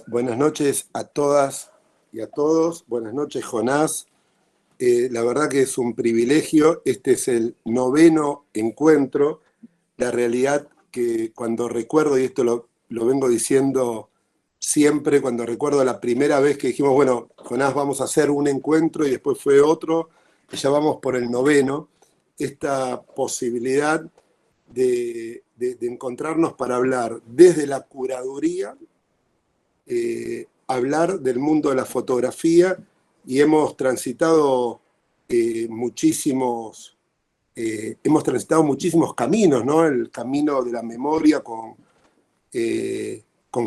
Buenas noches a todas y a todos. Buenas noches, Jonás. La verdad que es un privilegio. Este es el 9º encuentro. La realidad que cuando recuerdo, y esto lo vengo diciendo siempre, cuando recuerdo la primera vez que dijimos, bueno, Jonás, vamos a hacer un encuentro y después fue otro, y ya vamos por el 9º, esta posibilidad de encontrarnos para hablar desde la curaduría, hablar del mundo de la fotografía, y hemos transitado muchísimos caminos, ¿no? El camino de la memoria con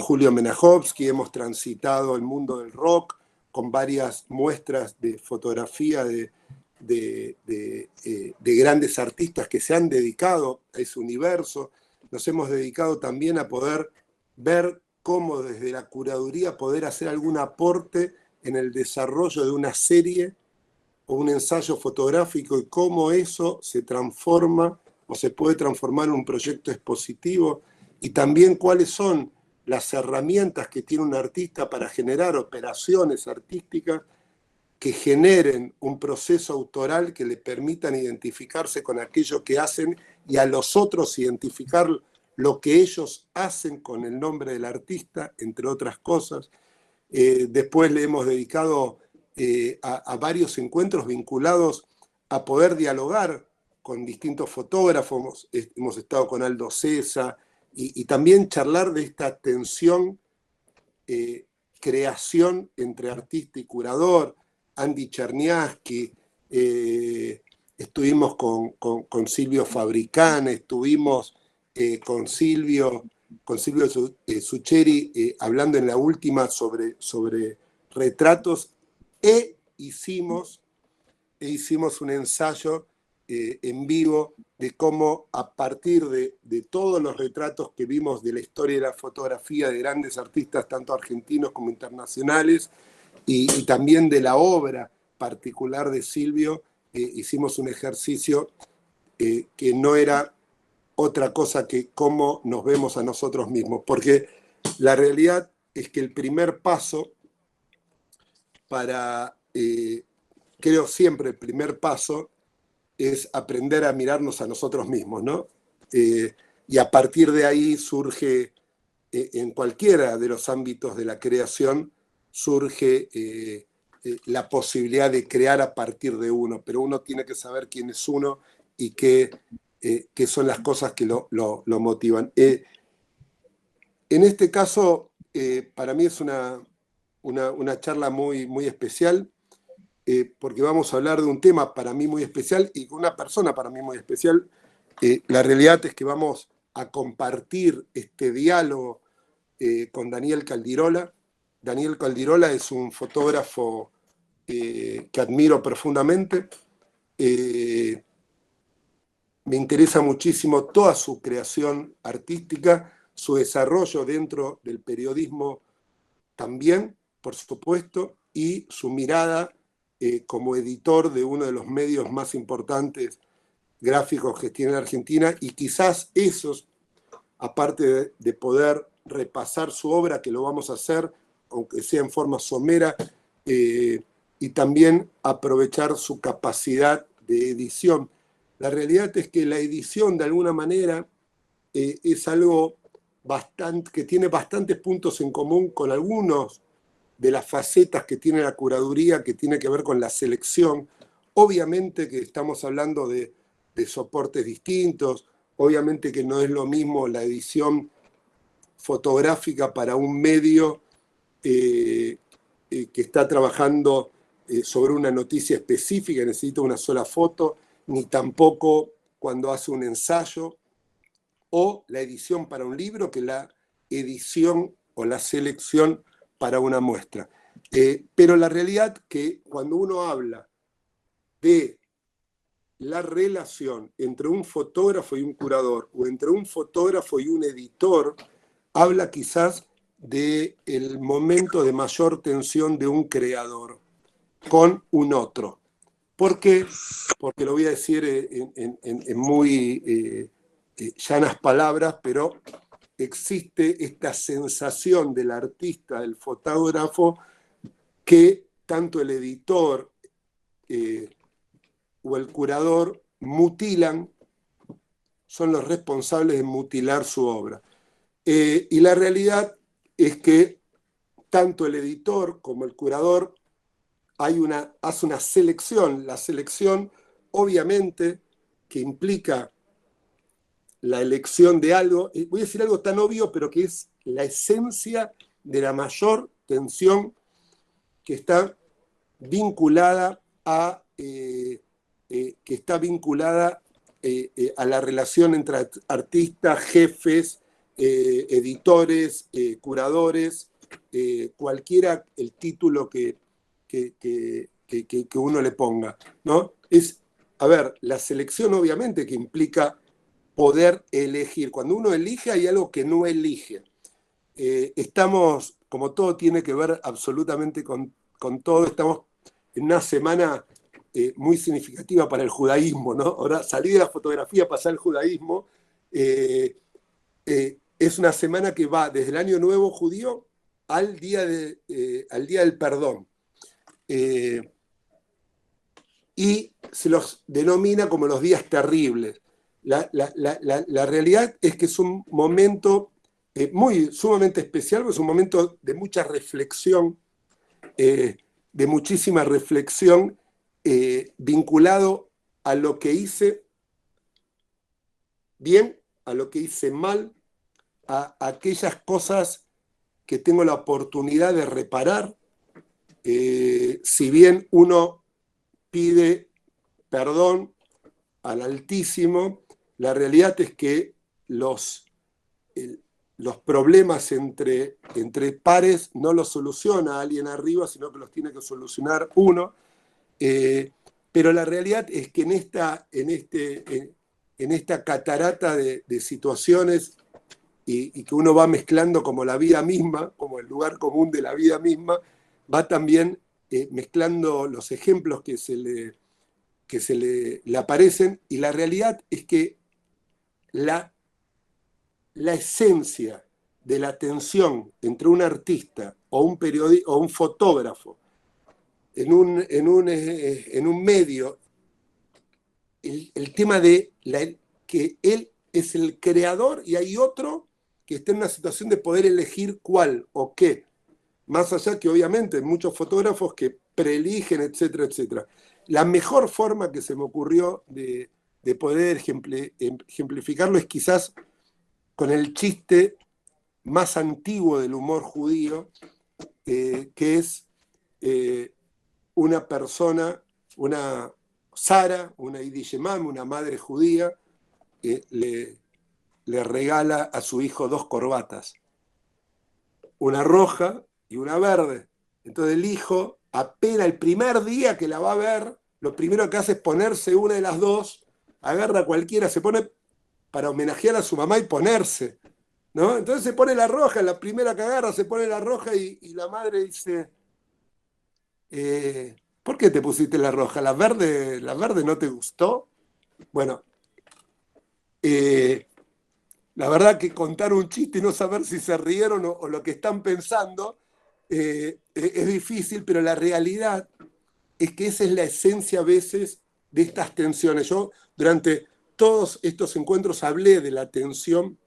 Julio Menajovsky, hemos transitado el mundo del rock con varias muestras de fotografía de grandes artistas que se han dedicado a ese universo. Nos hemos dedicado también a poder ver cómo desde la curaduría poder hacer algún aporte en el desarrollo de una serie o un ensayo fotográfico y cómo eso se transforma o se puede transformar en un proyecto expositivo, y también cuáles son las herramientas que tiene un artista para generar operaciones artísticas que generen un proceso autoral que le permitan identificarse con aquello que hacen y a los otros identificar lo que ellos hacen con el nombre del artista, entre otras cosas. Después le hemos dedicado a varios encuentros vinculados a poder dialogar con distintos fotógrafos. Hemos estado con Aldo Cesa y también charlar de esta tensión, creación entre artista y curador. Andy Cherniavsky, estuvimos con Silvio Fabricán, estuvimos con Silvio Sucheri hablando en la última sobre retratos, e hicimos un ensayo en vivo de cómo a partir de todos los retratos que vimos de la historia de la fotografía de grandes artistas, tanto argentinos como internacionales, y también de la obra particular de Silvio, hicimos un ejercicio que no era otra cosa que cómo nos vemos a nosotros mismos, porque la realidad es que el primer paso creo siempre el primer paso es aprender a mirarnos a nosotros mismos, ¿no? Y a partir de ahí surge, en cualquiera de los ámbitos de la creación, surge la posibilidad de crear a partir de uno, pero uno tiene que saber quién es uno y qué son las cosas que lo motivan. En este caso, para mí es una charla muy, muy especial, porque vamos a hablar de un tema para mí muy especial y con una persona para mí muy especial. La realidad es que vamos a compartir este diálogo con Daniel Caldirola. Daniel Caldirola es un fotógrafo que admiro profundamente. Me interesa muchísimo toda su creación artística, su desarrollo dentro del periodismo también, por supuesto, y su mirada como editor de uno de los medios más importantes gráficos que tiene Argentina, y quizás esos, aparte de poder repasar su obra, que lo vamos a hacer, aunque sea en forma somera, y también aprovechar su capacidad de edición. La realidad es que la edición, de alguna manera, es algo que tiene bastantes puntos en común con algunos de las facetas que tiene la curaduría, que tiene que ver con la selección. Obviamente que estamos hablando de soportes distintos, obviamente que no es lo mismo la edición fotográfica para un medio que está trabajando sobre una noticia específica, necesita una sola foto, ni tampoco cuando hace un ensayo, o la edición para un libro, que la edición o la selección para una muestra. Pero la realidad que cuando uno habla de la relación entre un fotógrafo y un curador, o entre un fotógrafo y un editor, habla quizás del momento de mayor tensión de un creador con un otro. ¿Por qué? Porque lo voy a decir en muy llanas palabras, pero existe esta sensación del artista, del fotógrafo, que tanto el editor o el curador mutilan, son los responsables de mutilar su obra. Y la realidad es que tanto el editor como el curador hace una selección. La selección, obviamente, que implica la elección de algo, voy a decir algo tan obvio, pero que es la esencia de la mayor tensión que está vinculada a, a la relación entre artistas, jefes, editores, curadores, cualquiera el título que uno le ponga, ¿no? A ver, la selección obviamente que implica poder elegir. Cuando uno elige hay algo que no elige. Estamos, como todo tiene que ver absolutamente con todo, estamos en una semana muy significativa para el judaísmo, ¿no? Ahora salí de la fotografía, pasar al judaísmo. Es una semana que va desde el Año Nuevo judío al día del perdón. Y se los denomina como los días terribles. La realidad es que es un momento sumamente especial, es un momento de mucha reflexión, de muchísima reflexión, vinculado a lo que hice bien, a lo que hice mal, a aquellas cosas que tengo la oportunidad de reparar. Si bien uno pide perdón al Altísimo, la realidad es que los problemas entre pares no los soluciona alguien arriba, sino que los tiene que solucionar uno. Pero la realidad es que en esta catarata de situaciones y que uno va mezclando como la vida misma, como el lugar común de la vida misma, va también mezclando los ejemplos que se le aparecen, y la realidad es que la esencia de la tensión entre un artista o un periodista o un fotógrafo en un medio, el tema de que él es el creador y hay otro que está en una situación de poder elegir cuál o qué, más allá que obviamente hay muchos fotógrafos que preeligen, etcétera, etcétera. La mejor forma que se me ocurrió de poder ejemplificarlo es quizás con el chiste más antiguo del humor judío, que es una persona, una Sara, una Idishemam, una madre judía, le regala a su hijo 2 corbatas, una roja y una verde. Entonces el hijo, apenas el primer día que la va a ver, lo primero que hace es ponerse una de las dos, agarra cualquiera, se pone para homenajear a su mamá y ponerse, ¿no? Entonces se pone la roja, la primera que agarra se pone la roja y la madre dice, ¿por qué te pusiste la roja? ¿La verde no te gustó? Bueno, la verdad que contar un chiste y no saber si se rieron o lo que están pensando es difícil, pero la realidad es que esa es la esencia a veces de estas tensiones. Yo durante todos estos encuentros hablé de la tensión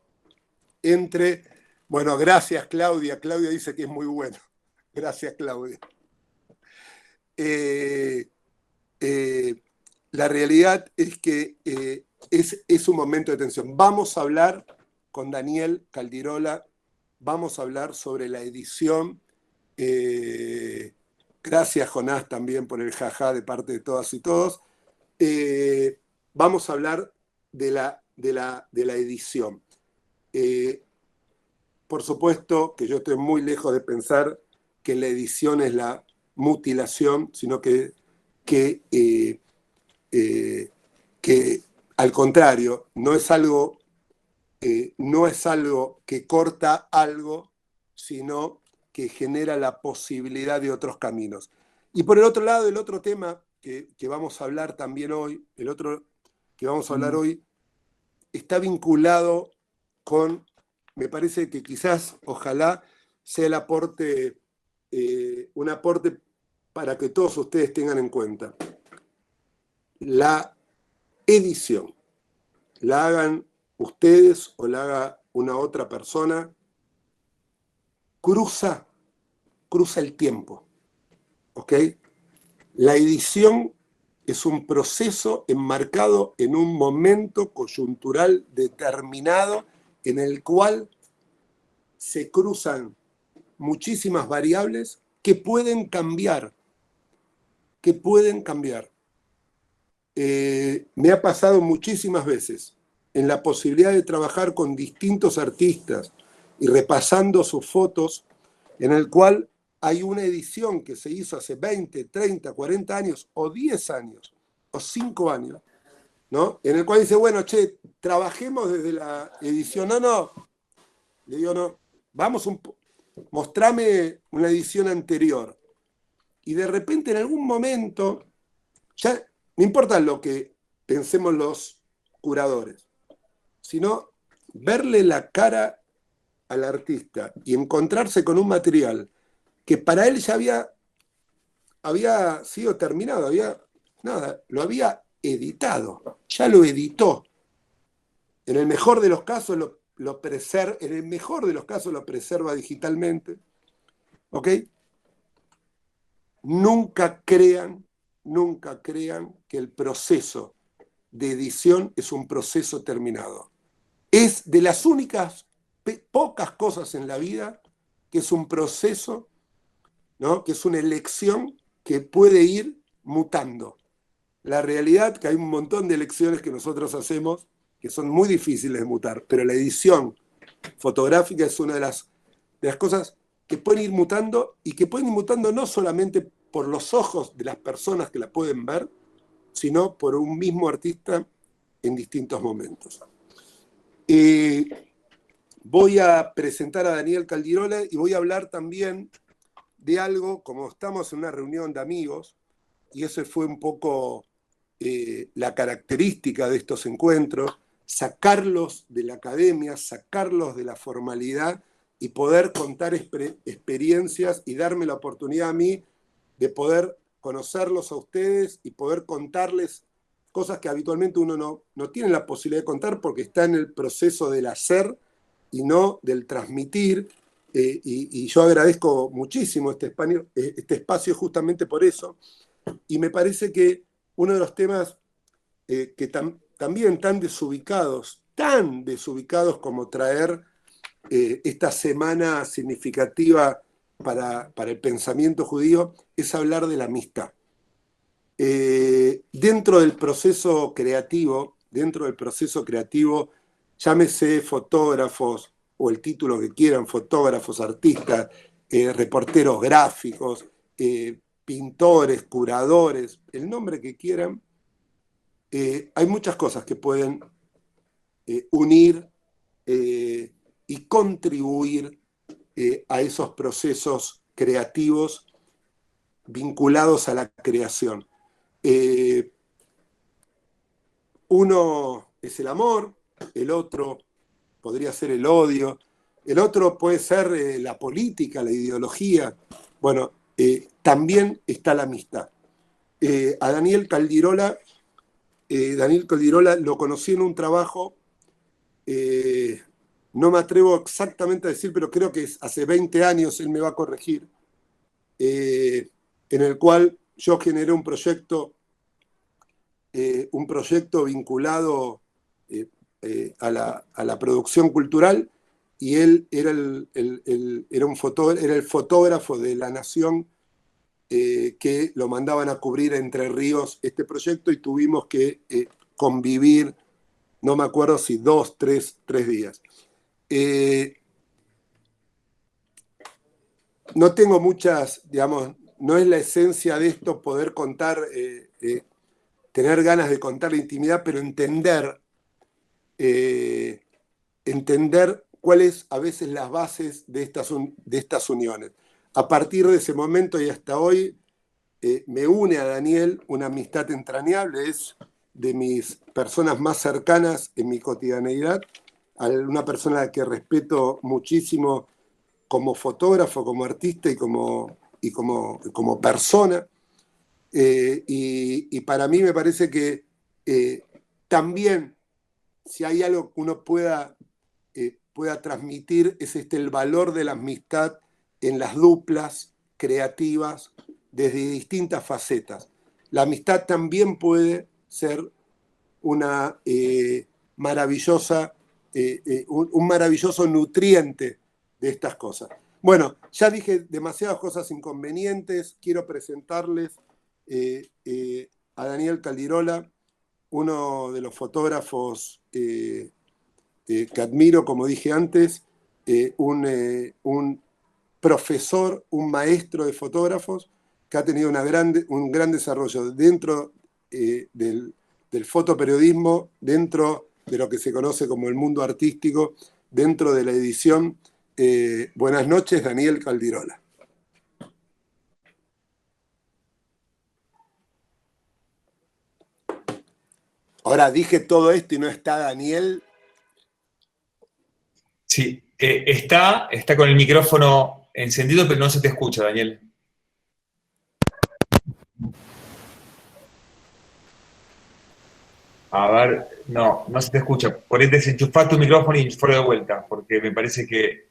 entre, bueno, gracias Claudia dice que es muy bueno, gracias Claudia. La realidad es que es un momento de tensión. Vamos a hablar con Daniel Caldirola, vamos a hablar sobre la edición. Gracias Jonás también por el jajá de parte de todas y todos. Vamos a hablar de la edición. Por supuesto que yo estoy muy lejos de pensar que la edición es la mutilación, sino que al contrario, no es algo que corta algo, sino que genera la posibilidad de otros caminos. Y por el otro lado, el otro tema que vamos a hablar también hoy, el otro que vamos a hablar hoy, está vinculado con me parece que quizás, ojalá, sea el aporte, un aporte para que todos ustedes tengan en cuenta. La edición, la hagan ustedes o la haga una otra persona, cruza el tiempo, ¿ok? La edición es un proceso enmarcado en un momento coyuntural determinado en el cual se cruzan muchísimas variables que pueden cambiar, me ha pasado muchísimas veces en la posibilidad de trabajar con distintos artistas y repasando sus fotos, en el cual hay una edición que se hizo hace 20, 30, 40 años, o 10 años, o 5 años, ¿no? En el cual dice, bueno, che, trabajemos desde la edición. No, le digo, no, vamos mostrame una edición anterior. Y de repente en algún momento, ya no importa lo que pensemos los curadores, sino verle la cara al artista y encontrarse con un material que para él ya había sido terminado, lo había editado, ya lo editó. En el mejor de los casos lo preserva digitalmente, ¿ok? Nunca crean que el proceso de edición es un proceso terminado. Es de las únicas pocas cosas en la vida que es un proceso, ¿no? Que es una elección que puede ir mutando. La realidad que hay un montón de elecciones que nosotros hacemos que son muy difíciles de mutar, pero la edición fotográfica es una de las cosas que pueden ir mutando, y que pueden ir mutando no solamente por los ojos de las personas que la pueden ver, sino por un mismo artista en distintos momentos. Voy a presentar a Daniel Caldirola y voy a hablar también de algo, como estamos en una reunión de amigos, y eso fue un poco la característica de estos encuentros, sacarlos de la academia, sacarlos de la formalidad y poder contar experiencias y darme la oportunidad a mí de poder conocerlos a ustedes y poder contarles cosas que habitualmente uno no tiene la posibilidad de contar porque está en el proceso del hacer y no del transmitir. Y yo agradezco muchísimo este espacio justamente por eso. Y me parece que uno de los temas que también tan desubicados como traer esta semana significativa para el pensamiento judío, es hablar de la amistad. Dentro del proceso creativo, llámese fotógrafos o el título que quieran, fotógrafos, artistas, reporteros gráficos, pintores, curadores, el nombre que quieran, hay muchas cosas que pueden unir y contribuir a esos procesos creativos vinculados a la creación. Uno es el amor, el otro podría ser el odio, el otro puede ser la política, la ideología. Bueno, también está la amistad. A Daniel Caldirola lo conocí en un trabajo, no me atrevo exactamente a decir, pero creo que hace 20 años, él me va a corregir, en el cual yo generé un proyecto vinculado a la producción cultural, y él era el fotógrafo de La Nación, que lo mandaban a cubrir a Entre Ríos este proyecto, y tuvimos que convivir, no me acuerdo si 2, 3 días. No tengo muchas, digamos, no es la esencia de esto poder contar, tener ganas de contar la intimidad, pero entender cuáles a veces las bases de estas uniones. A partir de ese momento y hasta hoy, me une a Daniel una amistad entrañable, es de mis personas más cercanas en mi cotidianeidad, una persona a la que respeto muchísimo como fotógrafo, como artista y como persona. Y para mí me parece que también, si hay algo que uno pueda transmitir, es el valor de la amistad en las duplas creativas desde distintas facetas. La amistad también puede ser una maravillosa, un maravilloso nutriente de estas cosas. Bueno, ya dije demasiadas cosas inconvenientes. Quiero presentarles a Daniel Caldirola, uno de los fotógrafos que admiro, como dije antes, un profesor, un maestro de fotógrafos que ha tenido un gran desarrollo dentro del fotoperiodismo, dentro de lo que se conoce como el mundo artístico, dentro de la edición. Buenas noches, Daniel Caldirola. Ahora dije todo esto y no está Daniel. Sí, está con el micrófono encendido, pero no se te escucha, Daniel. A ver, no se te escucha. Por ahí desenchufá tu micrófono y fuera de vuelta, porque me parece que...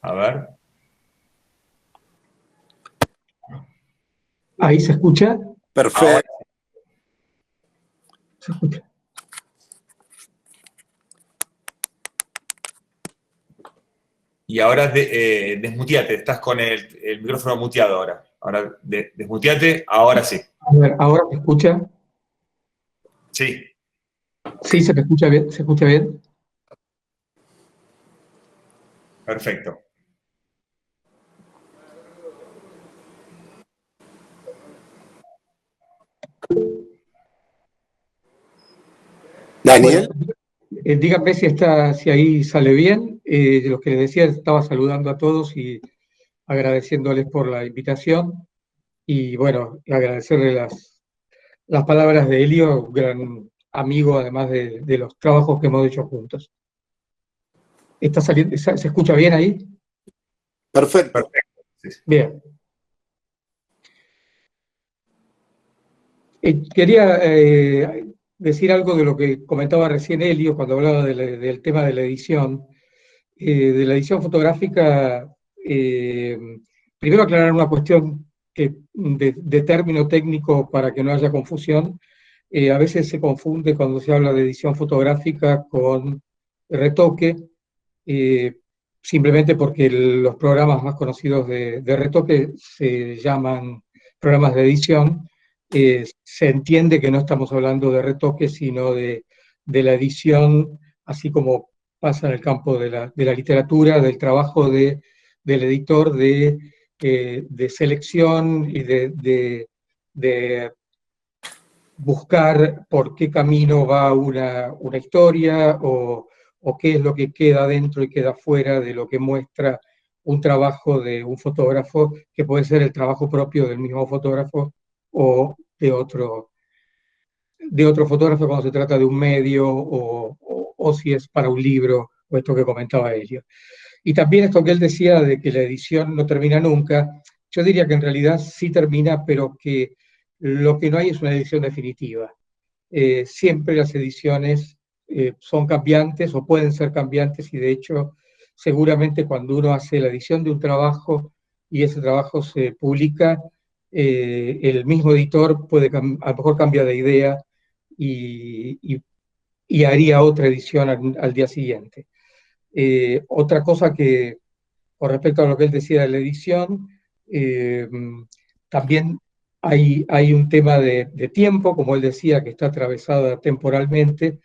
A ver. ¿Ahí se escucha? Perfecto. Ahora. Se escucha. Y ahora desmuteate, estás con el micrófono muteado ahora. Ahora desmuteate, ahora sí. A ver, ¿ahora se escucha? Sí. Sí, se me escucha bien, ¿se escucha bien? Perfecto. Daniel. Bueno, díganme si ahí sale bien. Lo que les decía, estaba saludando a todos y agradeciéndoles por la invitación. Y bueno, agradecerle las palabras de Elio, un gran amigo, además de los trabajos que hemos hecho juntos. ¿Está saliendo, se escucha bien ahí? Perfecto. Sí, sí. Bien. Quería decir algo de lo que comentaba recién Elio cuando hablaba del tema de la edición. De la edición fotográfica, primero aclarar una cuestión de término técnico para que no haya confusión. A veces se confunde cuando se habla de edición fotográfica con retoque, simplemente porque los programas más conocidos de retoque se llaman programas de edición. Se entiende que no estamos hablando de retoque, sino de la edición, así como pasa en el campo de la literatura, del trabajo del editor de selección y de buscar por qué camino va una historia o qué es lo que queda dentro y queda fuera de lo que muestra un trabajo de un fotógrafo, que puede ser el trabajo propio del mismo fotógrafo o de otro fotógrafo cuando se trata de un medio o si es para un libro o esto que comentaba Elio. Y también esto que él decía de que la edición no termina nunca, yo diría que en realidad sí termina, pero que lo que no hay es una edición definitiva. Siempre las ediciones son cambiantes o pueden ser cambiantes y de hecho seguramente cuando uno hace la edición de un trabajo y ese trabajo se publica, el mismo editor puede a lo mejor cambia de idea y haría otra edición al día siguiente. Otra cosa que, con respecto a lo que él decía de la edición, también hay un tema de tiempo, como él decía, que está atravesada temporalmente,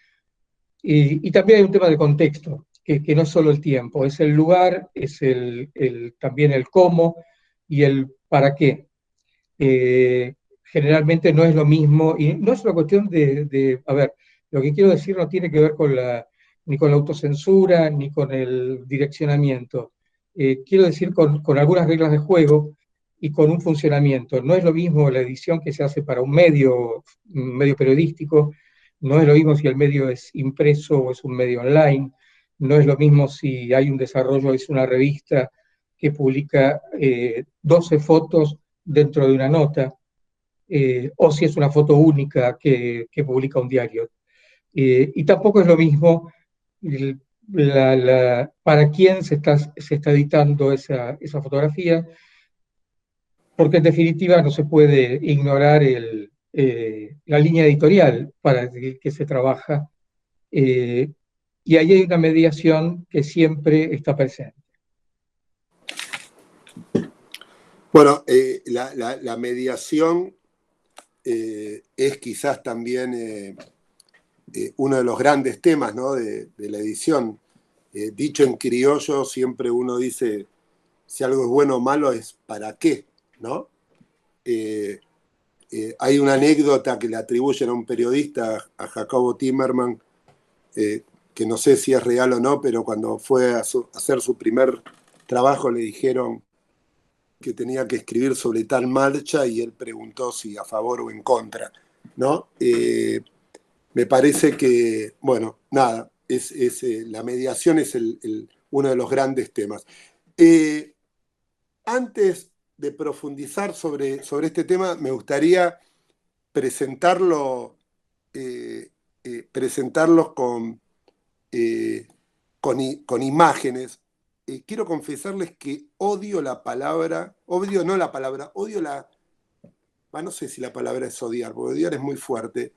y también hay un tema de contexto, que no es solo el tiempo, es el lugar, es también el cómo y el para qué. Generalmente no es lo mismo, y no es una cuestión a ver, lo que quiero decir no tiene que ver ni con la autocensura, ni con el direccionamiento. Quiero decir con algunas reglas de juego y con un funcionamiento. No es lo mismo la edición que se hace para un medio periodístico, No es lo mismo si el medio es impreso o es un medio online, no es lo mismo si hay un desarrollo, es una revista que publica 12 fotos dentro de una nota, o si es una foto única que publica un diario. Y tampoco es lo mismo el- para quién se está editando esa fotografía, porque en definitiva no se puede ignorar la línea editorial para el que se trabaja, eh, y ahí hay una mediación que siempre está presente. Bueno, la mediación es quizás también uno de los grandes temas, ¿no?, de la edición. Dicho en criollo, siempre uno dice, si algo es bueno o malo es para qué, ¿no? Hay una anécdota que le atribuyen a un periodista, a Jacobo Timerman, que no sé si es real o no, pero cuando fue a hacer su primer trabajo le dijeron que tenía que escribir sobre tal marcha y él preguntó si a favor o en contra, ¿no? Me parece que, bueno, nada, la mediación es uno de los grandes temas. Antes de profundizar sobre este tema, me gustaría presentarlos con imágenes. Quiero confesarles que odio la palabra, odio no sé si la palabra es odiar, porque odiar es muy fuerte.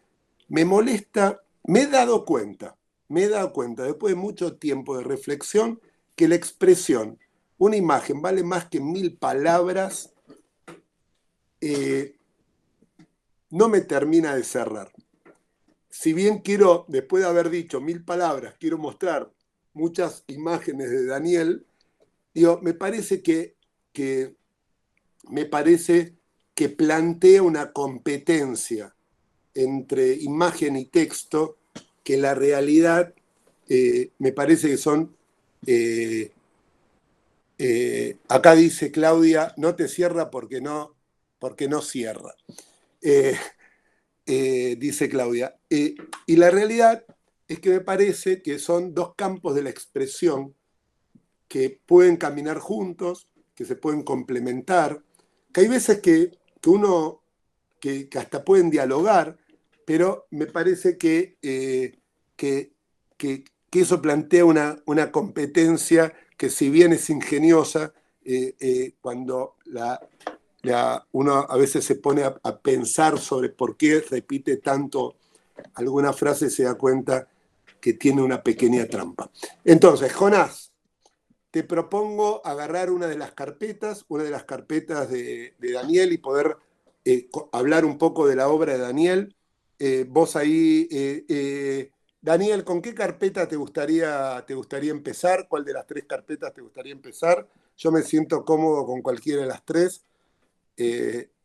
Me molesta, me he dado cuenta, después de mucho tiempo de reflexión, que la expresión, una imagen vale más que 1000 palabras, no me termina de cerrar. Si bien quiero, después de haber dicho 1000 palabras, quiero mostrar muchas imágenes de Daniel, digo, me parece que plantea una competencia entre imagen y texto que la realidad me parece que son... acá dice Claudia, no te cierra porque no cierra. Dice Claudia. Y la realidad es que me parece que son dos campos de la expresión que pueden caminar juntos, que se pueden complementar, que hay veces que hasta pueden dialogar, pero me parece que eso plantea una competencia que, si bien es ingeniosa, cuando uno a veces se pone a pensar sobre por qué repite tanto alguna frase, se da cuenta que tiene una pequeña trampa. Entonces, Jonás, te propongo agarrar una de las carpetas de Daniel, y poder hablar un poco de la obra de Daniel. Vos ahí, Daniel, ¿con qué carpeta te gustaría empezar? ¿Cuál de las 3 carpetas te gustaría empezar? Yo me siento cómodo con cualquiera de las 3.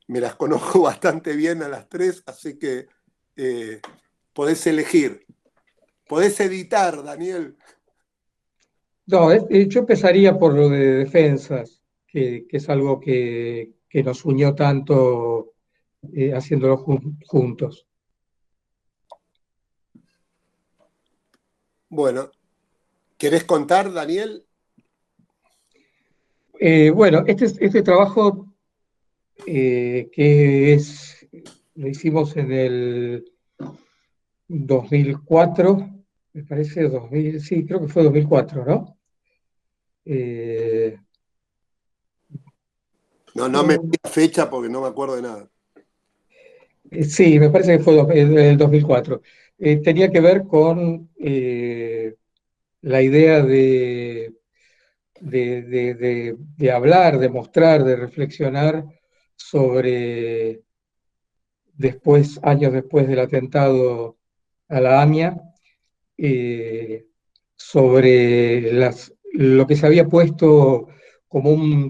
Me las conozco bastante bien a las 3, así que podés elegir. Podés editar, Daniel. No, yo empezaría por lo de defensas, que es algo que nos unió tanto haciéndolo juntos. Bueno, ¿querés contar, Daniel? Bueno, este trabajo lo hicimos en el 2004, me parece, sí, creo que fue 2004, ¿no? Eh, No me pidas fecha porque no me acuerdo de nada. sí, me parece que fue el 2004. Tenía que ver con la idea de hablar, de mostrar, de reflexionar sobre, años después del atentado a la AMIA, eh, sobre lo que se había puesto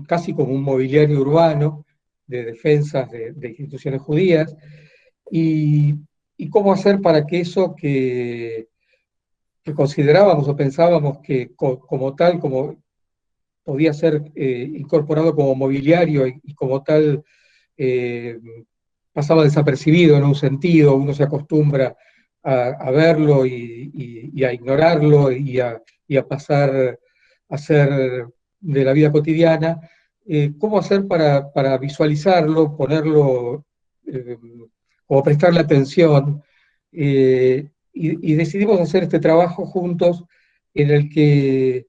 casi como un mobiliario urbano de defensas de instituciones judías, y, y cómo hacer para que eso que considerábamos o pensábamos que como tal, como podía ser incorporado como mobiliario y como tal eh, pasaba desapercibido en un sentido, uno se acostumbra a verlo y a ignorarlo y a pasar a ser de la vida cotidiana, ¿cómo hacer para visualizarlo, ponerlo, o prestarle atención? Y decidimos hacer este trabajo juntos en el que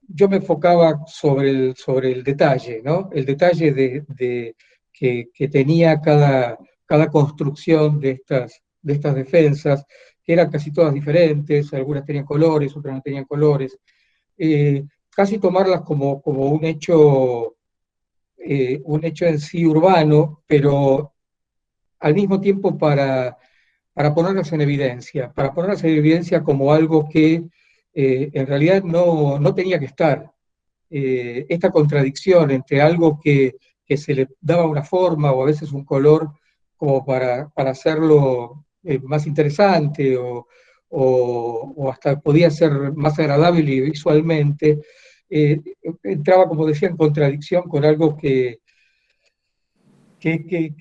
yo me enfocaba sobre el detalle, ¿no? El detalle que tenía cada construcción de estas defensas, que eran casi todas diferentes, algunas tenían colores, otras no tenían colores, casi tomarlas como un hecho en sí urbano, pero al mismo tiempo para ponerlas en evidencia como algo que en realidad no tenía que estar. Esta contradicción entre algo que se le daba una forma o a veces un color como para hacerlo más interesante o hasta podía ser más agradable visualmente, entraba, como decía, en contradicción con algo que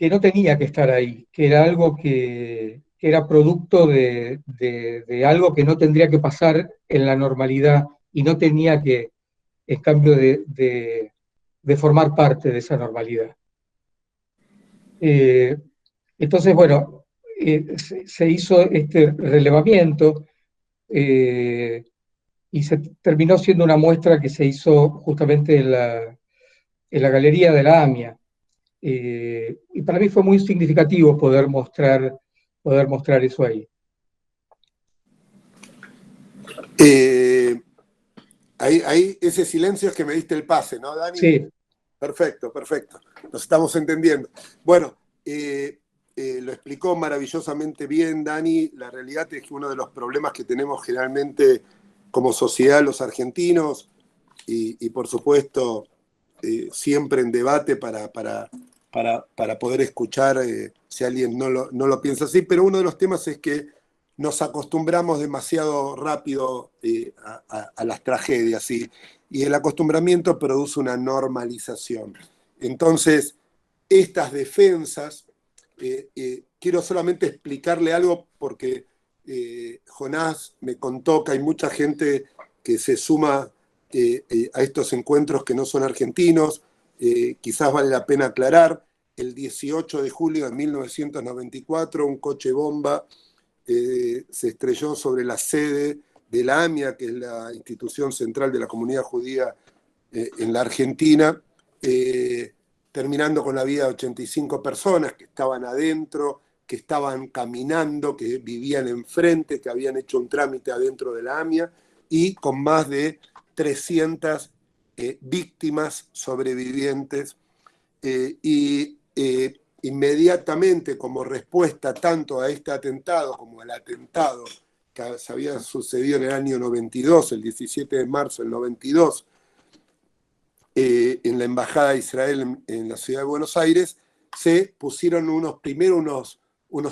no tenía que estar ahí, que era algo que era producto de algo que no tendría que pasar en la normalidad y no tenía que, en cambio, de formar parte de esa normalidad. Eh, entonces, bueno, se hizo este relevamiento y se terminó siendo una muestra que se hizo justamente en la Galería de la AMIA. Y para mí fue muy significativo poder mostrar eso ahí. Ahí ese silencio es que me diste el pase, ¿no, Dani? Sí. Perfecto, perfecto. Nos estamos entendiendo. Bueno, lo explicó maravillosamente bien Dani. La realidad es que uno de los problemas que tenemos generalmente como sociedad los argentinos, y por supuesto siempre en debate para poder escuchar si alguien no lo piensa así, pero uno de los temas es que nos acostumbramos demasiado rápido a las tragedias y el acostumbramiento produce una normalización. Entonces, estas defensas, quiero solamente explicarle algo porque Jonás me contó que hay mucha gente que se suma a estos encuentros que no son argentinos. Quizás vale la pena aclarar, el 18 de julio de 1994 un coche bomba se estrelló sobre la sede de la AMIA, que es la institución central de la comunidad judía en la Argentina, terminando con la vida de 85 personas que estaban adentro, que estaban caminando, que vivían enfrente, que habían hecho un trámite adentro de la AMIA, y con más de 300 víctimas sobrevivientes. Inmediatamente, como respuesta tanto a este atentado como al atentado que se había sucedido en el año 92, el 17 de marzo del 92, en la Embajada de Israel en la ciudad de Buenos Aires, se pusieron unos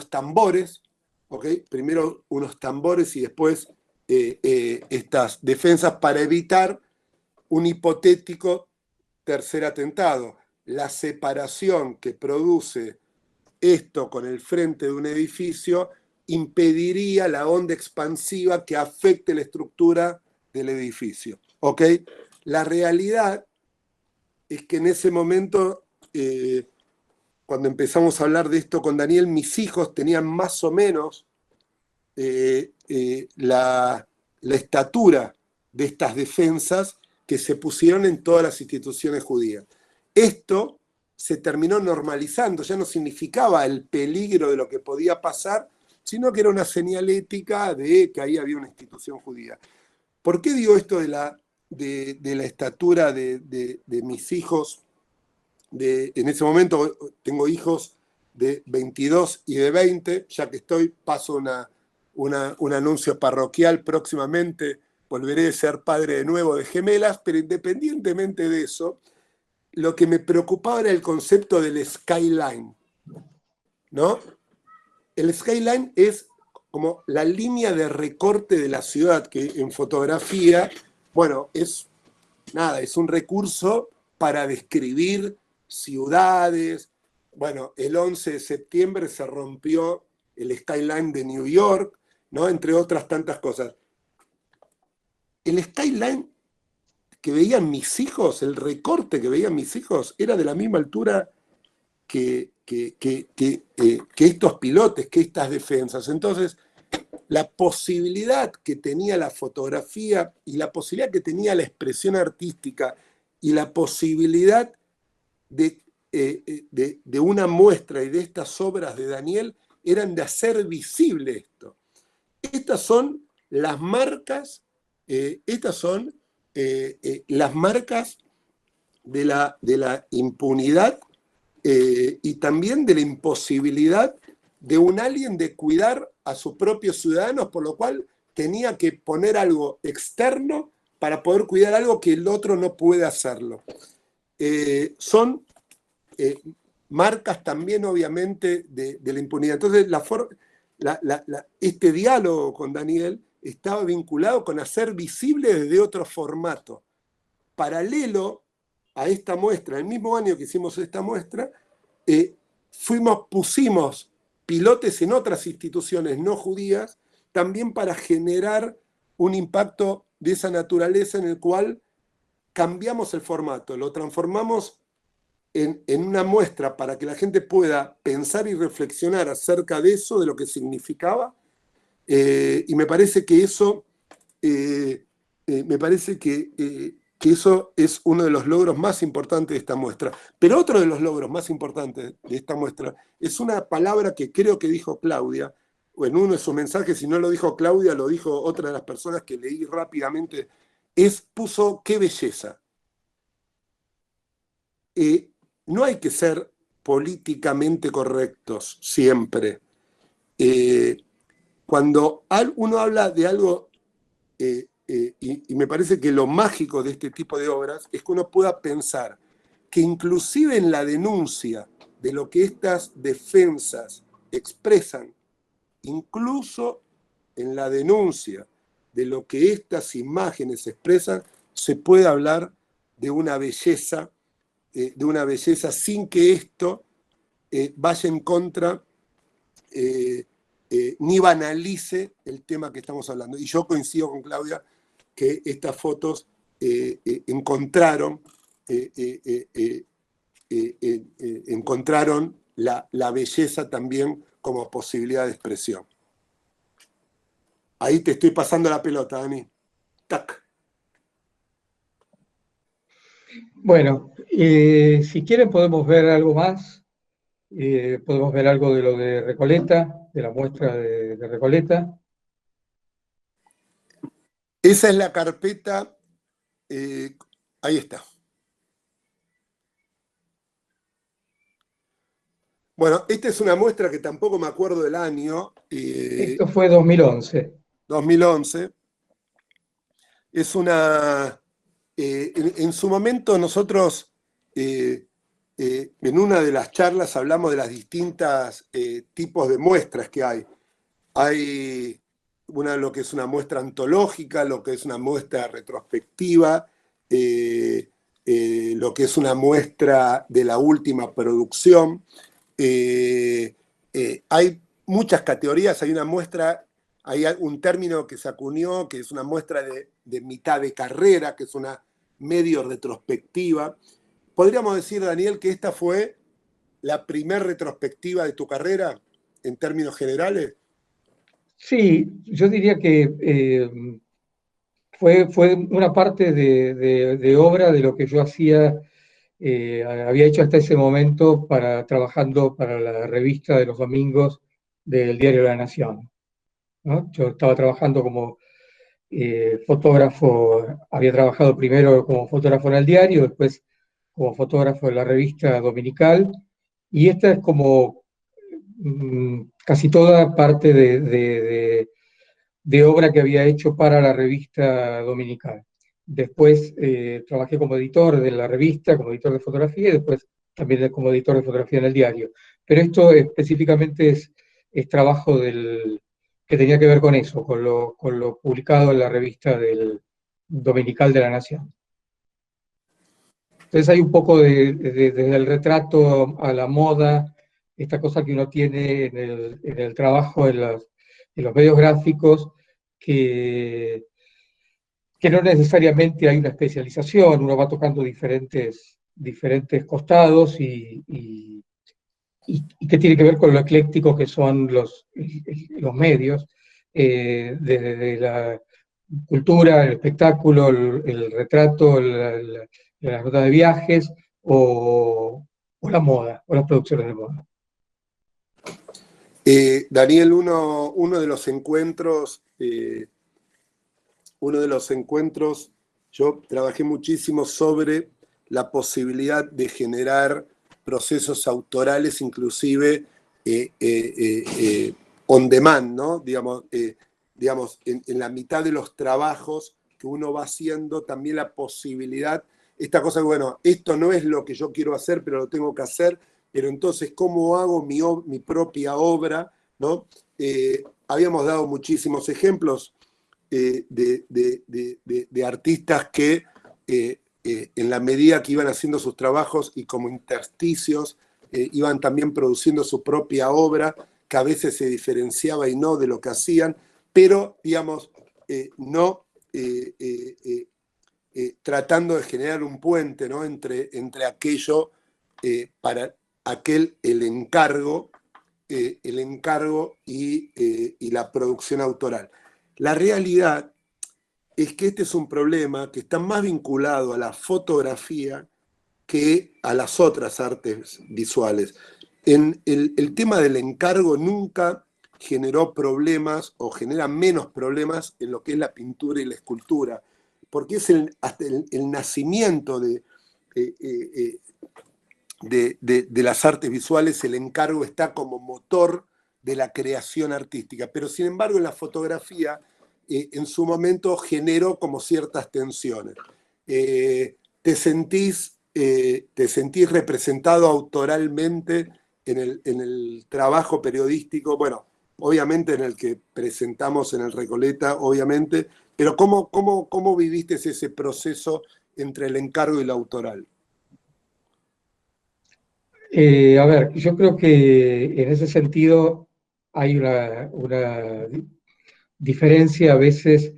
tambores, ¿okay? Primero unos tambores y después estas defensas para evitar un hipotético tercer atentado. La separación que produce esto con el frente de un edificio impediría la onda expansiva que afecte la estructura del edificio. ¿Ok? La realidad es que en ese momento, cuando empezamos a hablar de esto con Daniel, mis hijos tenían más o menos la estatura de estas defensas que se pusieron en todas las instituciones judías. Esto se terminó normalizando, ya no significaba el peligro de lo que podía pasar, sino que era una señalética de que ahí había una institución judía. ¿Por qué digo esto de la estatura de mis hijos? En ese momento tengo hijos de 22 y de 20, ya que paso un anuncio parroquial próximamente, volveré a ser padre de nuevo de gemelas, pero independientemente de eso, lo que me preocupaba era el concepto del skyline, ¿no? El skyline es como la línea de recorte de la ciudad, que en fotografía, bueno, es un recurso para describir ciudades. Bueno, el 11 de septiembre se rompió el skyline de New York, ¿no? Entre otras tantas cosas. El skyline que veían mis hijos, el recorte que veían mis hijos, era de la misma altura que estos pilotes, que estas defensas. Entonces, la posibilidad que tenía la fotografía y la posibilidad que tenía la expresión artística y la posibilidad de una muestra y de estas obras de Daniel eran de hacer visible esto. Estas son las marcas, las marcas de la impunidad y también de la imposibilidad de un alien de cuidar a sus propios ciudadanos, por lo cual tenía que poner algo externo para poder cuidar algo que el otro no puede hacerlo. Son marcas también, obviamente, de la impunidad. Entonces, este diálogo con Daniel estaba vinculado con hacer visible desde otro formato. Paralelo a esta muestra, el mismo año que hicimos esta muestra, pusimos pilotes en otras instituciones no judías, también para generar un impacto de esa naturaleza en el cual cambiamos el formato, lo transformamos en una muestra para que la gente pueda pensar y reflexionar acerca de eso, de lo que significaba, y me parece que eso, eso es uno de los logros más importantes de esta muestra. Pero otro de los logros más importantes de esta muestra es una palabra que creo que dijo Claudia, o en uno de sus mensajes, si no lo dijo Claudia, lo dijo otra de las personas que leí rápidamente, puso qué belleza. No hay que ser políticamente correctos siempre. Cuando uno habla de algo, y me parece que lo mágico de este tipo de obras es que uno pueda pensar que inclusive en la denuncia de lo que estas defensas expresan, incluso en la denuncia de lo que estas imágenes expresan, se puede hablar de una belleza sin que esto vaya en contra ni banalice el tema que estamos hablando. Y yo coincido con Claudia que estas fotos encontraron la belleza también como posibilidad de expresión. Ahí te estoy pasando la pelota, Dani. Tac. Bueno, si quieren podemos ver algo más. Podemos ver algo de lo de Recoleta, de la muestra de Recoleta. Esa es la carpeta. Ahí está. Bueno, esta es una muestra que tampoco me acuerdo del año. Esto fue 2011. 2011. Es una... en su momento nosotros, en una de las charlas, hablamos de las distintas tipos de muestras que hay. Hay lo que es una muestra antológica, lo que es una muestra retrospectiva, lo que es una muestra de la última producción. Hay muchas categorías, hay un término que se acuñó, que es una muestra de mitad de carrera, que es una medio retrospectiva. ¿Podríamos decir, Daniel, que esta fue la primer retrospectiva de tu carrera, en términos generales? Sí, yo diría que fue una parte de obra de lo que yo había hecho hasta ese momento trabajando para la revista de los domingos del diario La Nación, ¿no? Yo estaba trabajando como fotógrafo, había trabajado primero como fotógrafo en el diario, después como fotógrafo en la revista dominical, y esta es como casi toda parte de obra que había hecho para la revista dominical. Después trabajé como editor de la revista, como editor de fotografía, y después también como editor de fotografía en el diario. Pero esto específicamente es trabajo que tenía que ver con eso, con lo publicado en la revista dominical de La Nación. Entonces hay un poco desde el retrato a la moda, esta cosa que uno tiene en el trabajo en los medios gráficos, que no necesariamente hay una especialización, uno va tocando diferentes costados y que tiene que ver con lo ecléctico que son los medios, desde la cultura, el espectáculo, el retrato, la nota de viajes o la moda, o las producciones de moda. Daniel, uno de los encuentros, yo trabajé muchísimo sobre la posibilidad de generar procesos autorales, inclusive on demand, ¿no? Digamos, en la mitad de los trabajos que uno va haciendo, también la posibilidad, esta cosa, bueno, esto no es lo que yo quiero hacer, pero lo tengo que hacer, pero entonces, ¿cómo hago mi propia obra? ¿No? Habíamos dado muchísimos ejemplos de artistas que en la medida que iban haciendo sus trabajos y como intersticios, iban también produciendo su propia obra, que a veces se diferenciaba y no de lo que hacían, pero, digamos, no tratando de generar un puente, ¿no? entre aquello, para aquel, el encargo y la producción autoral. La realidad es que este es un problema que está más vinculado a la fotografía que a las otras artes visuales. El tema del encargo nunca generó problemas o genera menos problemas en lo que es la pintura y la escultura, porque es hasta el nacimiento de las artes visuales, el encargo está como motor de la creación artística, pero sin embargo en la fotografía en su momento generó como ciertas tensiones. ¿Te sentís representado autoralmente en el trabajo periodístico? Bueno, obviamente en el que presentamos en el Recoleta, obviamente, pero ¿cómo viviste ese proceso entre el encargo y lo autoral? A ver, yo creo que en ese sentido hay una diferencia a veces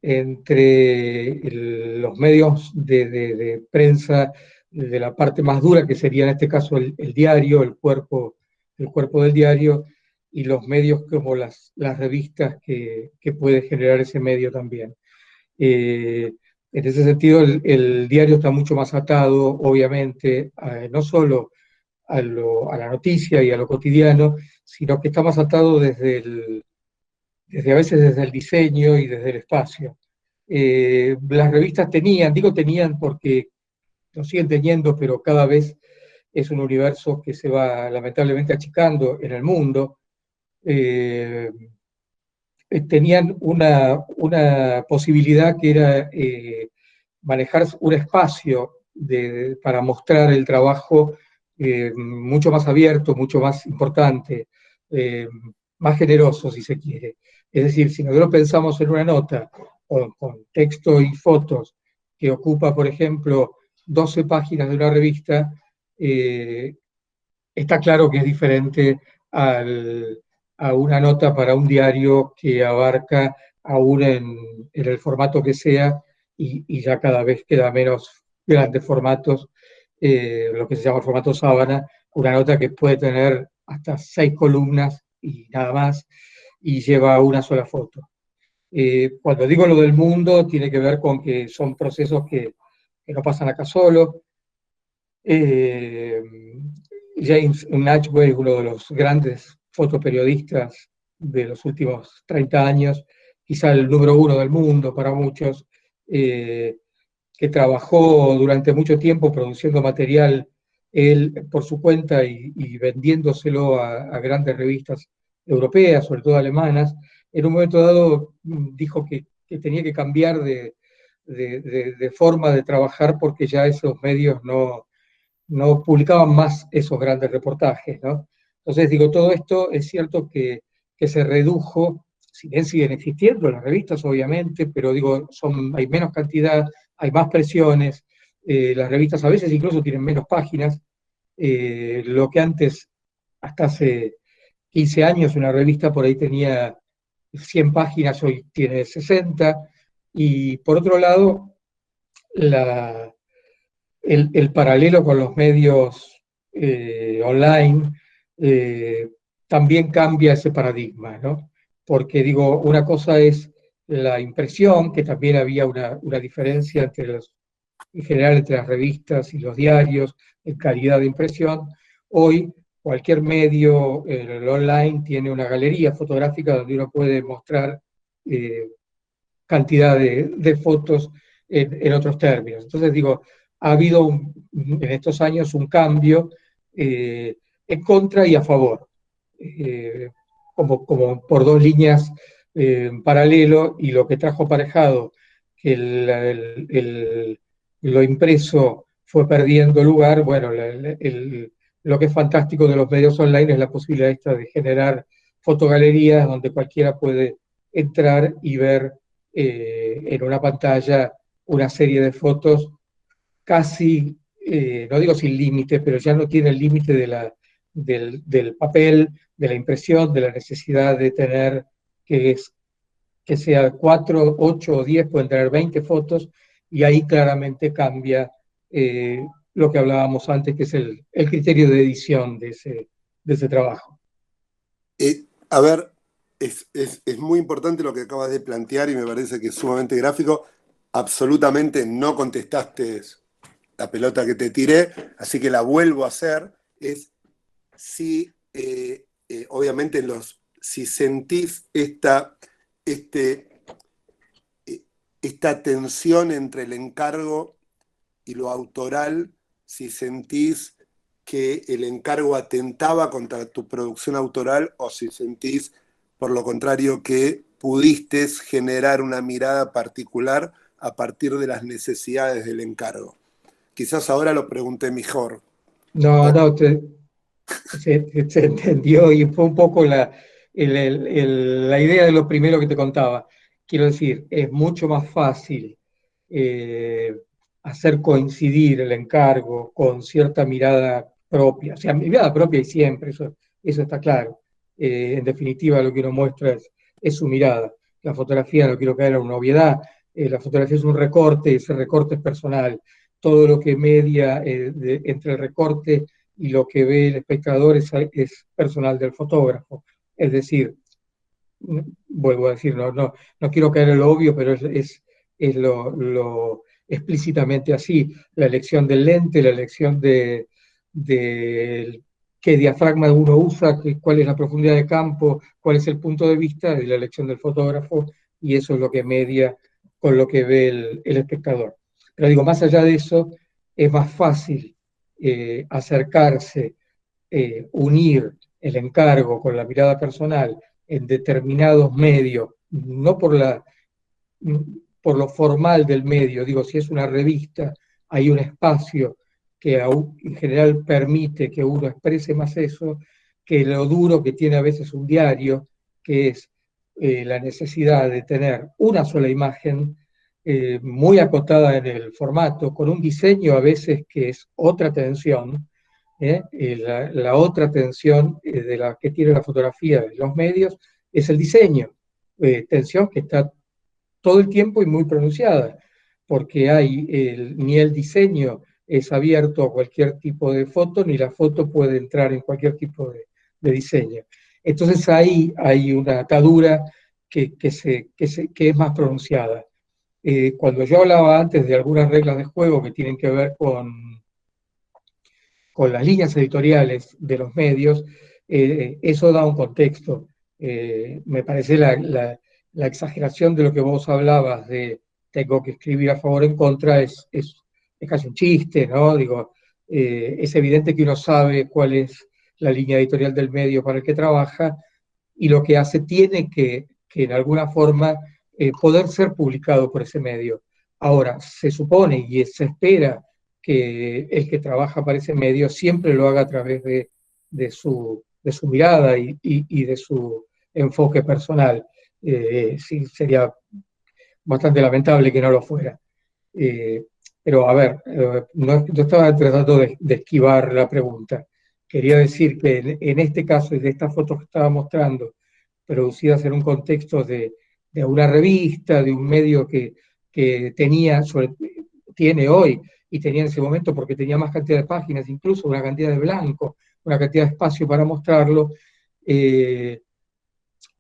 entre los medios de prensa, de la parte más dura, que sería en este caso el diario, el cuerpo del diario, y los medios como las revistas que puede generar ese medio también. En ese sentido, el diario está mucho más atado, obviamente, no solo a la noticia y a lo cotidiano, sino que está más atado a veces desde el diseño y desde el espacio. Las revistas tenían porque lo siguen teniendo, pero cada vez es un universo que se va lamentablemente achicando en el mundo. Tenían una posibilidad que era manejar un espacio para mostrar el trabajo mucho más abierto, mucho más importante, más generoso, si se quiere. Es decir, si nosotros pensamos en una nota con texto y fotos que ocupa, por ejemplo, 12 páginas de una revista, está claro que es diferente a una nota para un diario que abarca, aún en el formato que sea, y ya cada vez queda menos grandes formatos, lo que se llama formato sábana, una nota que puede tener hasta 6 columnas y nada más, y lleva una sola foto. Cuando digo lo del mundo, tiene que ver con que son procesos que no pasan acá solo. James Natchway, uno de los grandes fotoperiodistas de los últimos 30 años, quizá el número 1 del mundo para muchos, que trabajó durante mucho tiempo produciendo material él por su cuenta y vendiéndoselo a grandes revistas europeas, sobre todo alemanas. En un momento dado dijo que tenía que cambiar de forma de trabajar porque ya esos medios no publicaban más esos grandes reportajes, ¿no? Entonces, digo, todo esto es cierto que se redujo, si bien siguen existiendo las revistas, obviamente, pero digo, hay menos cantidad, hay más presiones, las revistas a veces incluso tienen menos páginas, Lo que antes, hasta hace 15 años, una revista por ahí tenía 100 páginas, hoy tiene 60. Y por otro lado, el paralelo con los medios online también cambia ese paradigma, ¿no? Porque digo, una cosa es la impresión, que también había una diferencia en general entre las revistas y los diarios en calidad de impresión. Hoy cualquier medio el online tiene una galería fotográfica donde uno puede mostrar cantidad de fotos en otros términos. Entonces digo, ha habido en estos años un cambio en contra y a favor, como por dos líneas en paralelo, y lo que trajo aparejado que lo impreso fue perdiendo lugar. Bueno, lo que es fantástico de los medios online es la posibilidad esta de generar fotogalerías donde cualquiera puede entrar y ver en una pantalla una serie de fotos casi, no digo sin límite, pero ya no tiene el límite del papel, de la impresión, de la necesidad de tener que sea 4, 8 o 10, pueden tener 20 fotos, y ahí claramente cambia lo que hablábamos antes, que es el criterio de edición de ese trabajo. A ver, es muy importante lo que acabas de plantear y me parece que es sumamente gráfico. Absolutamente no contestaste la pelota que te tiré, así que la vuelvo a hacer. Es si, obviamente, si sentís esta tensión entre el encargo y lo autoral, si sentís que el encargo atentaba contra tu producción autoral o si sentís, por lo contrario, que pudiste generar una mirada particular a partir de las necesidades del encargo. Quizás ahora lo pregunté mejor. No, se entendió, y fue un poco la idea de lo primero que te contaba. Quiero decir, es mucho más fácil hacer coincidir el encargo con cierta mirada propia. O sea, mirada propia y siempre, eso está claro. En definitiva, lo que uno muestra es su mirada. La fotografía, no quiero caer en una obviedad, la fotografía es un recorte, ese recorte es personal. Todo lo que media entre el recorte y lo que ve el espectador es personal del fotógrafo. Es decir, vuelvo a decir, no quiero caer en lo obvio, pero es lo explícitamente así. La elección del lente, la elección de qué diafragma uno usa, cuál es la profundidad de campo, cuál es el punto de vista, de la elección del fotógrafo, y eso es lo que media con lo que ve el espectador. Pero digo, más allá de eso, es más fácil acercarse, unir el encargo con la mirada personal en determinados medios, no por lo formal del medio. Digo, si es una revista, hay un espacio que en general permite que uno exprese más eso, que lo duro que tiene a veces un diario, que es la necesidad de tener una sola imagen muy acotada en el formato, con un diseño a veces que es otra tensión. La otra tensión de la que tiene la fotografía de los medios es el diseño, tensión que está todo el tiempo y muy pronunciada, porque ni el diseño es abierto a cualquier tipo de foto, ni la foto puede entrar en cualquier tipo de diseño. Entonces ahí hay una atadura que es más pronunciada. Cuando yo hablaba antes de algunas reglas de juego que tienen que ver con las líneas editoriales de los medios, eso da un contexto. Me parece la exageración de lo que vos hablabas de tengo que escribir a favor o en contra es casi un chiste, ¿no? Digo, es evidente que uno sabe cuál es la línea editorial del medio para el que trabaja, y lo que hace tiene que en alguna forma poder ser publicado por ese medio. Ahora, se supone y se espera que el que trabaja para ese medio siempre lo haga a través de su mirada y de su enfoque personal. Sí, sería bastante lamentable que no lo fuera. Pero a ver, no, yo estaba tratando de esquivar la pregunta. Quería decir que en este caso y de estas fotos que estaba mostrando, producidas en un contexto de una revista, de un medio que tenía, tiene hoy y tenía en ese momento porque tenía más cantidad de páginas, incluso una cantidad de blanco, una cantidad de espacio para mostrarlo, eh,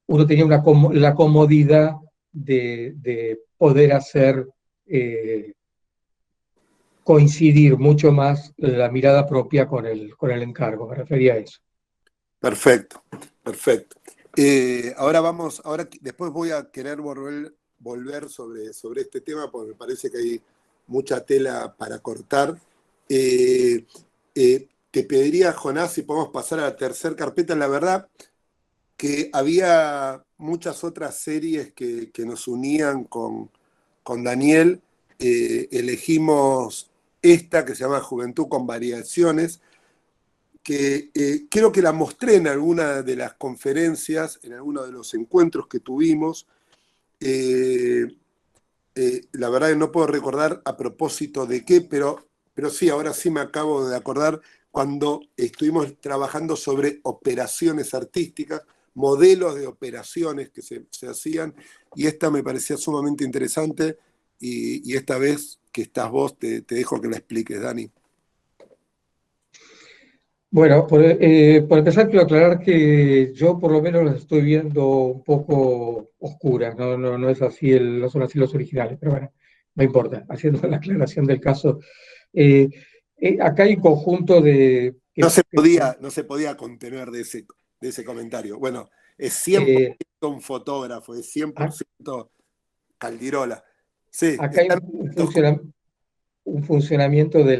uno tenía la comodidad de poder hacer coincidir mucho más la mirada propia con el encargo, me refería a eso. Perfecto, perfecto. Ahora después voy a querer volver sobre este tema porque me parece que hay mucha tela para cortar. Te pediría, Jonás, si podemos pasar a la tercera carpeta. La verdad que había muchas otras series que nos unían con Daniel. Elegimos esta que se llama Juventud con Variaciones, que creo que la mostré en alguna de las conferencias, en alguno de los encuentros que tuvimos. Eh, la verdad que no puedo recordar a propósito de qué, pero sí, ahora sí me acabo de acordar cuando estuvimos trabajando sobre operaciones artísticas, modelos de operaciones que se hacían, y esta me parecía sumamente interesante, y esta vez que estás vos, te dejo que la expliques, Dani. Bueno, por empezar quiero aclarar que yo por lo menos las estoy viendo un poco oscuras, no es así no son así los originales, pero bueno, no importa, haciendo la aclaración del caso. Eh, Acá hay un conjunto de... No se podía contener de ese comentario. Bueno, es eh, 100% un fotógrafo, es 100% Caldirola. Sí, acá hay están un funcionamiento de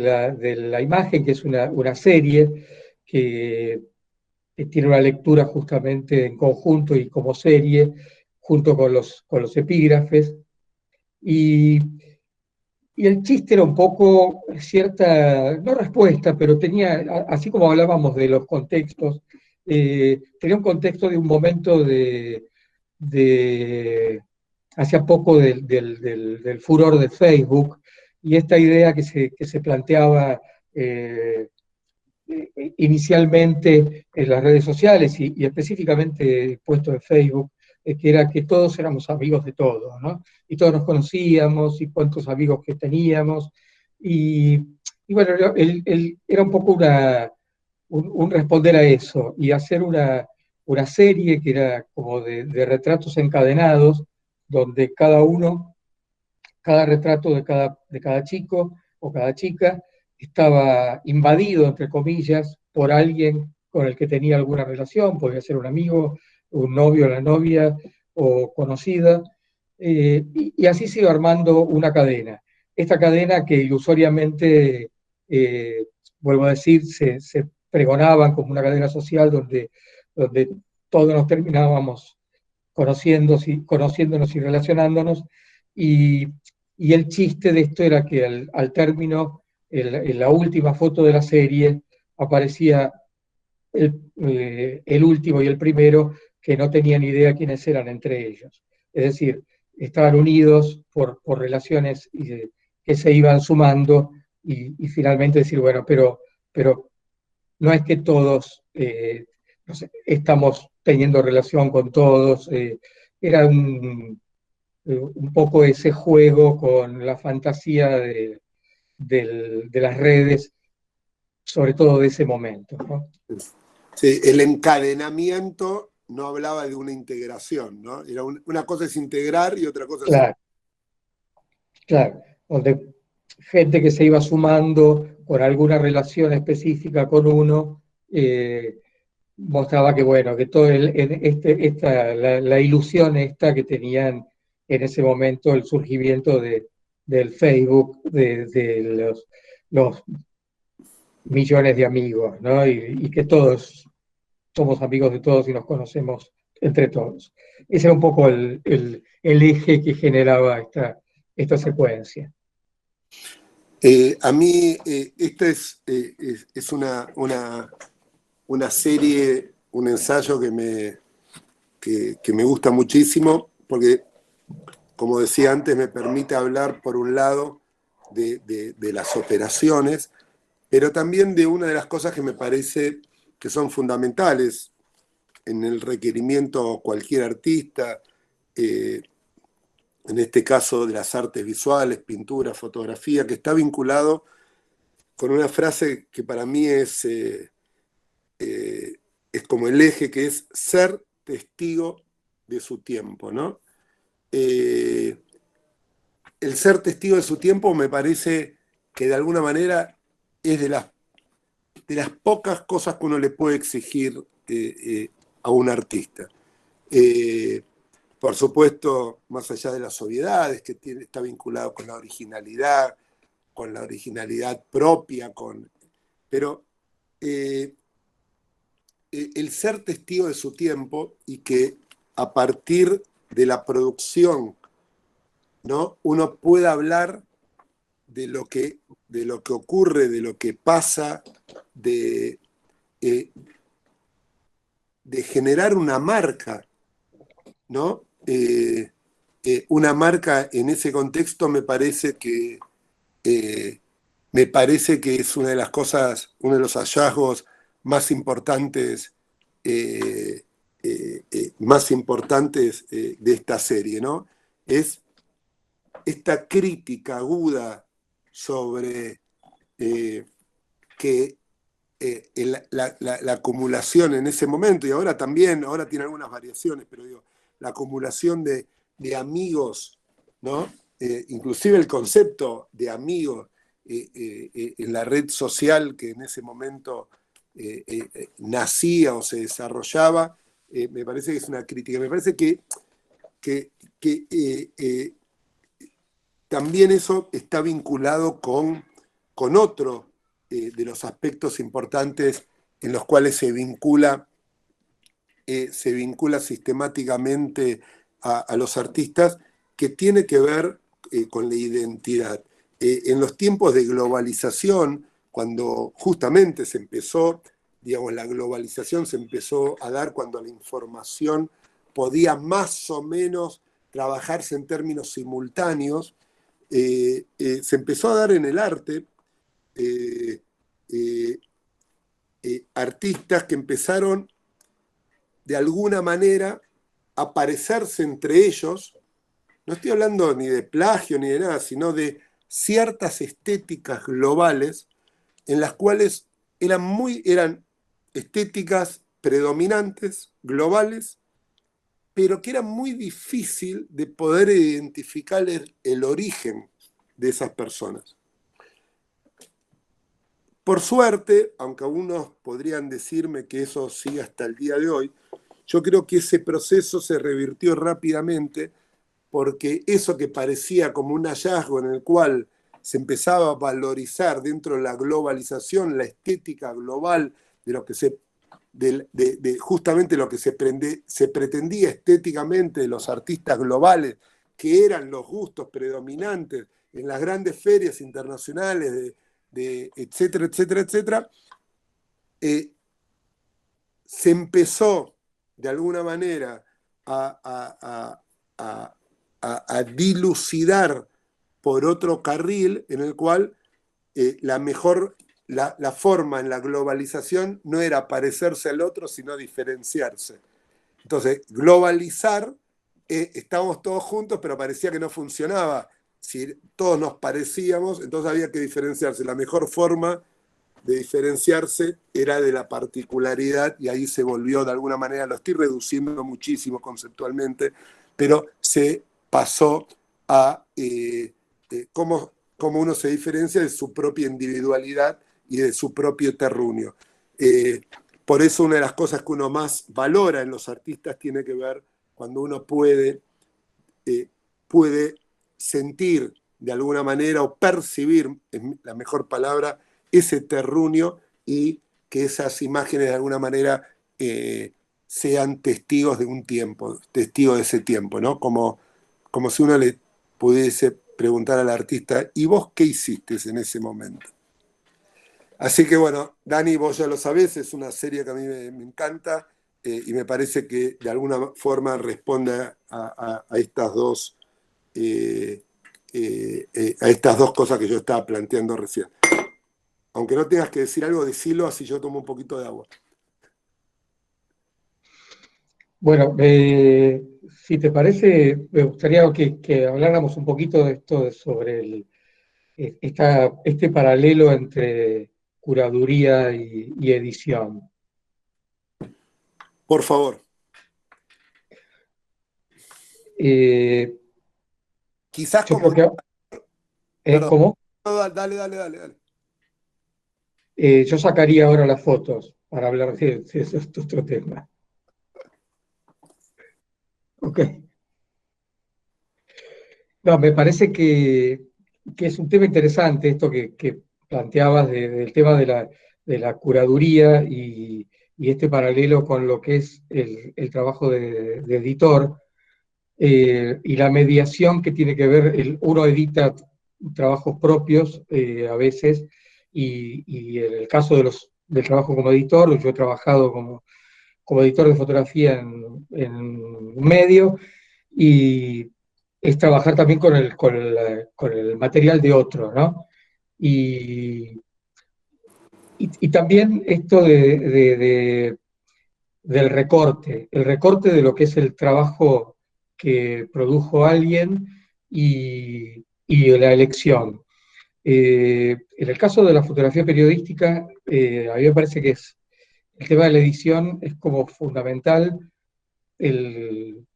la imagen, que es una serie que tiene una lectura justamente en conjunto y como serie, junto con los epígrafes. Y, y el chiste era un poco cierta, no respuesta, pero tenía, así como hablábamos de los contextos, tenía un contexto de un momento de hace poco del furor de Facebook y esta idea que se planteaba inicialmente en las redes sociales y específicamente puesto en Facebook, que era que todos éramos amigos de todos, ¿no? Y todos nos conocíamos y cuántos amigos que teníamos. Y, y bueno, era un poco un responder a eso y hacer una serie que era como de retratos encadenados, donde cada retrato de cada chico o cada chica estaba invadido, entre comillas, por alguien con el que tenía alguna relación, podía ser un amigo, un novio, una novia o conocida, y así se iba armando una cadena. Esta cadena que ilusoriamente, eh, vuelvo a decir, se pregonaban como una cadena social donde todos nos terminábamos conociéndonos y relacionándonos, y, y el chiste de esto era que al término, en la última foto de la serie, aparecía el último y el primero que no tenían idea quiénes eran entre ellos. Es decir, estaban unidos por relaciones que se iban sumando y finalmente decir, bueno, pero no es que todos no sé, estamos teniendo relación con todos. Era un poco ese juego con la fantasía de las redes, sobre todo de ese momento, ¿no? Sí, el encadenamiento no hablaba de una integración, ¿no? Una cosa es integrar y otra cosa es... Claro, claro, donde gente que se iba sumando por alguna relación específica con uno, mostraba que, bueno, que todo la ilusión esta que tenían en ese momento el surgimiento del Facebook, de los millones de amigos, ¿no? Y que todos somos amigos de todos y nos conocemos entre todos. Ese era un poco el eje que generaba esta secuencia. A mí esta es una serie, un ensayo que me gusta muchísimo porque, como decía antes, me permite hablar, por un lado, de las operaciones, pero también de una de las cosas que me parece que son fundamentales en el requerimiento cualquier artista, en este caso de las artes visuales, pintura, fotografía, que está vinculado con una frase que para mí es como el eje, que es ser testigo de su tiempo, ¿no? El ser testigo de su tiempo me parece que de alguna manera es de las pocas cosas que uno le puede exigir a un artista. Por supuesto, más allá de las obviedades, que está vinculado con la originalidad propia, pero el ser testigo de su tiempo y que a partir de la producción, ¿no?, uno pueda hablar de lo que ocurre, de lo que pasa, de generar una marca, ¿no? Una marca en ese contexto me parece que es una de las cosas, uno de los hallazgos más importantes, de esta serie, ¿no? Es esta crítica aguda sobre que la acumulación en ese momento, y ahora también, ahora tiene algunas variaciones, pero digo, la acumulación de amigos, ¿no? Inclusive el concepto de amigos en la red social que en ese momento nacía o se desarrollaba, me parece que es una crítica. Me parece que también eso está vinculado con otro de los aspectos importantes en los cuales se vincula sistemáticamente a los artistas, que tiene que ver con la identidad. En los tiempos de globalización, cuando justamente se empezó, digamos, la globalización se empezó a dar cuando la información podía más o menos trabajarse en términos simultáneos, se empezó a dar en el arte artistas que empezaron de alguna manera a parecerse entre ellos. No estoy hablando ni de plagio ni de nada, sino de ciertas estéticas globales en las cuales eran estéticas predominantes, globales, pero que era muy difícil de poder identificar el origen de esas personas. Por suerte, aunque algunos podrían decirme que eso sigue hasta el día de hoy, yo creo que ese proceso se revirtió rápidamente, porque eso que parecía como un hallazgo en el cual se empezaba a valorizar dentro de la globalización la estética global de lo que justamente lo que se pretendía estéticamente de los artistas globales, que eran los gustos predominantes en las grandes ferias internacionales etcétera, etcétera, etcétera, se empezó de alguna manera a dilucidar por otro carril en el cual la forma en la globalización no era parecerse al otro, sino diferenciarse. Entonces, globalizar, estábamos todos juntos, pero parecía que no funcionaba. Si todos nos parecíamos, entonces había que diferenciarse. La mejor forma de diferenciarse era de la particularidad, y ahí se volvió de alguna manera, lo estoy reduciendo muchísimo conceptualmente, pero se pasó a cómo uno se diferencia de su propia individualidad y de su propio terruño. Por eso una de las cosas que uno más valora en los artistas tiene que ver cuando uno puede sentir de alguna manera o percibir, es la mejor palabra, ese terruño, y que esas imágenes de alguna manera sean testigos de un tiempo, testigos de ese tiempo, ¿no? Como si uno le pudiese preguntar al artista, ¿y vos qué hiciste en ese momento? Así que bueno, Dani, vos ya lo sabés, es una serie que a mí me encanta, y me parece que de alguna forma responde a estas dos a estas dos cosas que yo estaba planteando recién. Aunque no tengas que decir algo, decilo, así yo tomo un poquito de agua. Bueno, si te parece, me gustaría que habláramos un poquito de esto, sobre este paralelo entre curaduría y edición. Por favor. Eh, Quizás yo como... creo que, Perdón. ¿cómo? No, dale. Yo sacaría ahora las fotos para hablar de ese otro tema. Ok. No, me parece que es un tema interesante esto que planteabas del tema de la curaduría y este paralelo con lo que es el trabajo de editor, y la mediación que tiene que ver, uno edita trabajos propios a veces, y en el caso del trabajo como editor, yo he trabajado como editor de fotografía en un medio, y es trabajar también con el material de otro, ¿no? Y, y también esto del recorte, el recorte de lo que es el trabajo que produjo alguien y la elección. En el caso de la fotografía periodística, a mí me parece que el tema de la edición es como fundamental en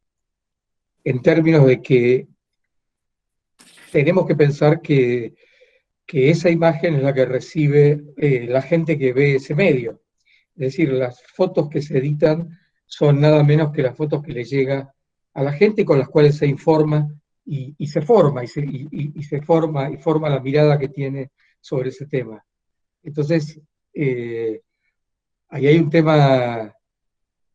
términos de que tenemos que pensar que esa imagen es la que recibe la gente que ve ese medio. Es decir, las fotos que se editan son nada menos que las fotos que le llega a la gente con las cuales se informa y se forma, y forma la mirada que tiene sobre ese tema. Entonces, ahí hay un tema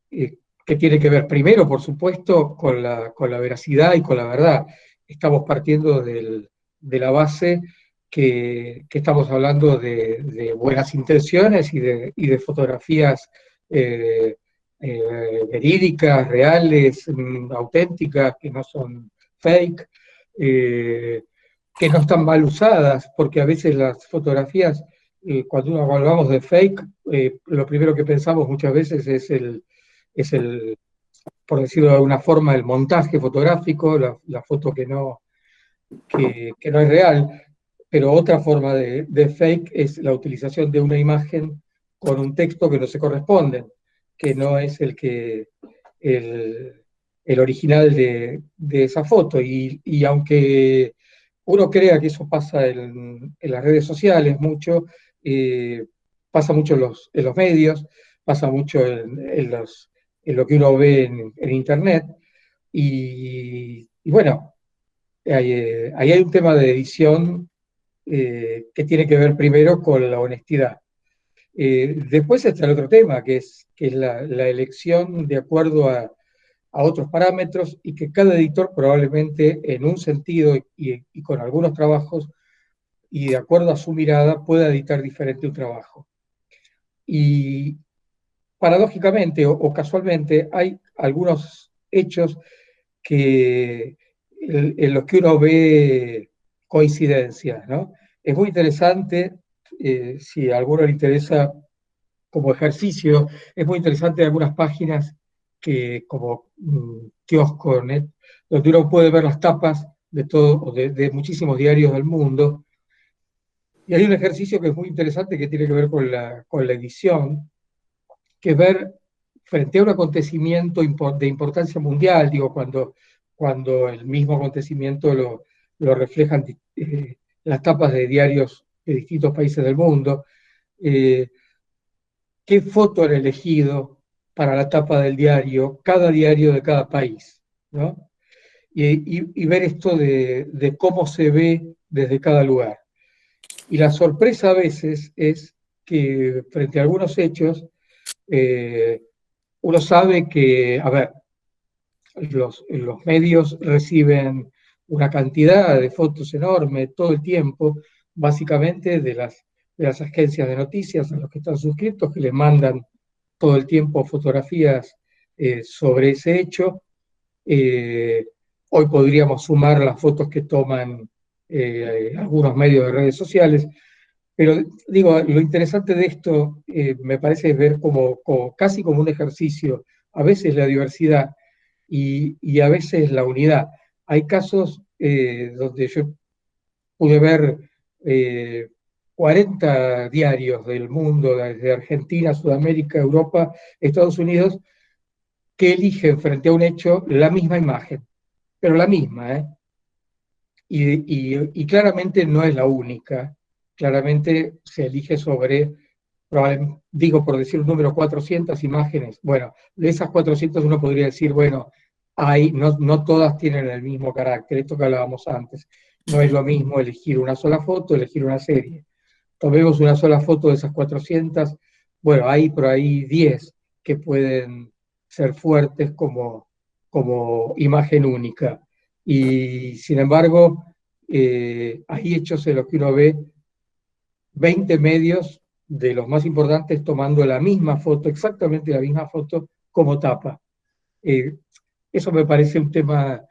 que tiene que ver primero, por supuesto, con la veracidad y con la verdad. Estamos partiendo de la base que estamos hablando de buenas intenciones y de fotografías verídicas, reales, auténticas, que no son fake, eh, que no están mal usadas, porque a veces las fotografías, cuando hablamos de fake, lo primero que pensamos muchas veces es por decirlo de alguna forma, el montaje fotográfico, la foto que no es real, pero otra forma de fake es la utilización de una imagen con un texto que no se corresponde, que no es el, el original de esa foto. Y aunque uno crea que eso pasa en las redes sociales mucho, pasa mucho en los medios, pasa mucho en lo que uno ve en Internet. Y bueno, ahí hay un tema de edición que tiene que ver primero con la honestidad. Después está el otro tema, que es la elección de acuerdo a otros parámetros, y que cada editor probablemente en un sentido y con algunos trabajos y de acuerdo a su mirada pueda editar diferente un trabajo. Y paradójicamente o casualmente hay algunos hechos en los que uno ve coincidencias, ¿no? Es muy interesante, si a alguno le interesa como ejercicio, es muy interesante algunas páginas como Kiosco.net, donde uno puede ver las tapas de muchísimos diarios del mundo. Y hay un ejercicio que es muy interesante que tiene que ver con la edición, que es ver frente a un acontecimiento de importancia mundial, digo, cuando el mismo acontecimiento lo reflejan las tapas de diarios de distintos países del mundo, eh, qué foto han elegido para la tapa del diario, cada diario de cada país, ¿no? Y ver esto de cómo se ve desde cada lugar. Y la sorpresa a veces es que frente a algunos hechos, eh, uno sabe que, a ver, los medios reciben una cantidad de fotos enorme todo el tiempo, básicamente de las agencias de noticias a los que están suscritos, que les mandan todo el tiempo fotografías sobre ese hecho. Hoy podríamos sumar las fotos que toman algunos medios de redes sociales. Pero digo, lo interesante de esto me parece ver casi como un ejercicio, a veces la diversidad y a veces la unidad. Hay casos donde yo pude ver eh, 40 diarios del mundo, desde Argentina, Sudamérica, Europa, Estados Unidos, que eligen frente a un hecho la misma imagen, pero la misma, ¿eh? Y claramente no es la única, claramente se elige sobre, digo por decir un número, 400 imágenes. Bueno, de esas 400 uno podría decir, bueno, no todas tienen el mismo carácter, esto que hablábamos antes. No es lo mismo elegir una sola foto, elegir una serie. Tomemos una sola foto de esas 400, bueno, hay por ahí 10 que pueden ser fuertes como imagen única. Y sin embargo, hay hechos en los que uno ve 20 medios de los más importantes tomando la misma foto, exactamente la misma foto, como tapa. Eh, Eso me parece un tema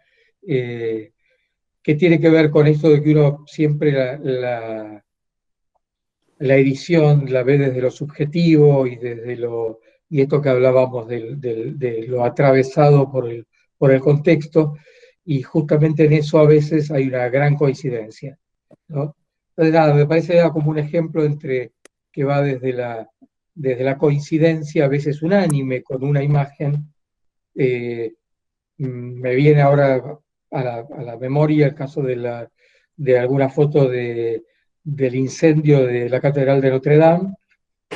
eh, que tiene que ver con esto de que uno siempre la edición la ve desde lo subjetivo y esto que hablábamos de lo atravesado por el contexto, y justamente en eso a veces hay una gran coincidencia, ¿no? Entonces, nada, me parece como un ejemplo que va desde la coincidencia, a veces unánime, con una imagen. Me viene ahora a la memoria el caso de alguna foto del incendio de la Catedral de Notre Dame,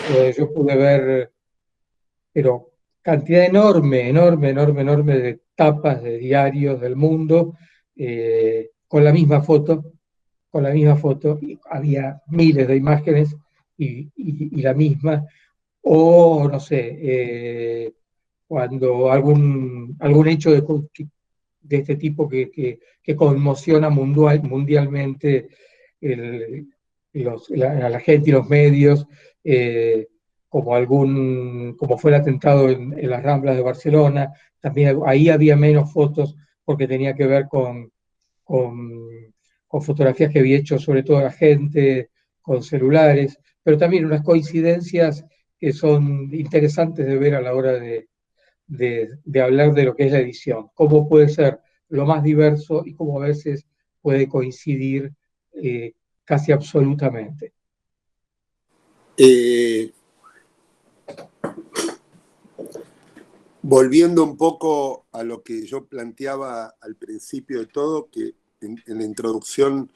donde yo pude ver, pero cantidad enorme de tapas de diarios del mundo con la misma foto, y había miles de imágenes y la misma, o no sé, cuando algún hecho de este tipo que conmociona mundialmente el- a la gente y los medios, eh, como fue el atentado en las Ramblas de Barcelona. También ahí había menos fotos porque tenía que ver con, con fotografías que había hecho sobre todo la gente con celulares, pero también unas coincidencias que son interesantes de ver a la hora de hablar de lo que es la edición, cómo puede ser lo más diverso y cómo a veces puede coincidir eh, casi absolutamente. Eh, Volviendo un poco a lo que yo planteaba al principio de todo, que en la introducción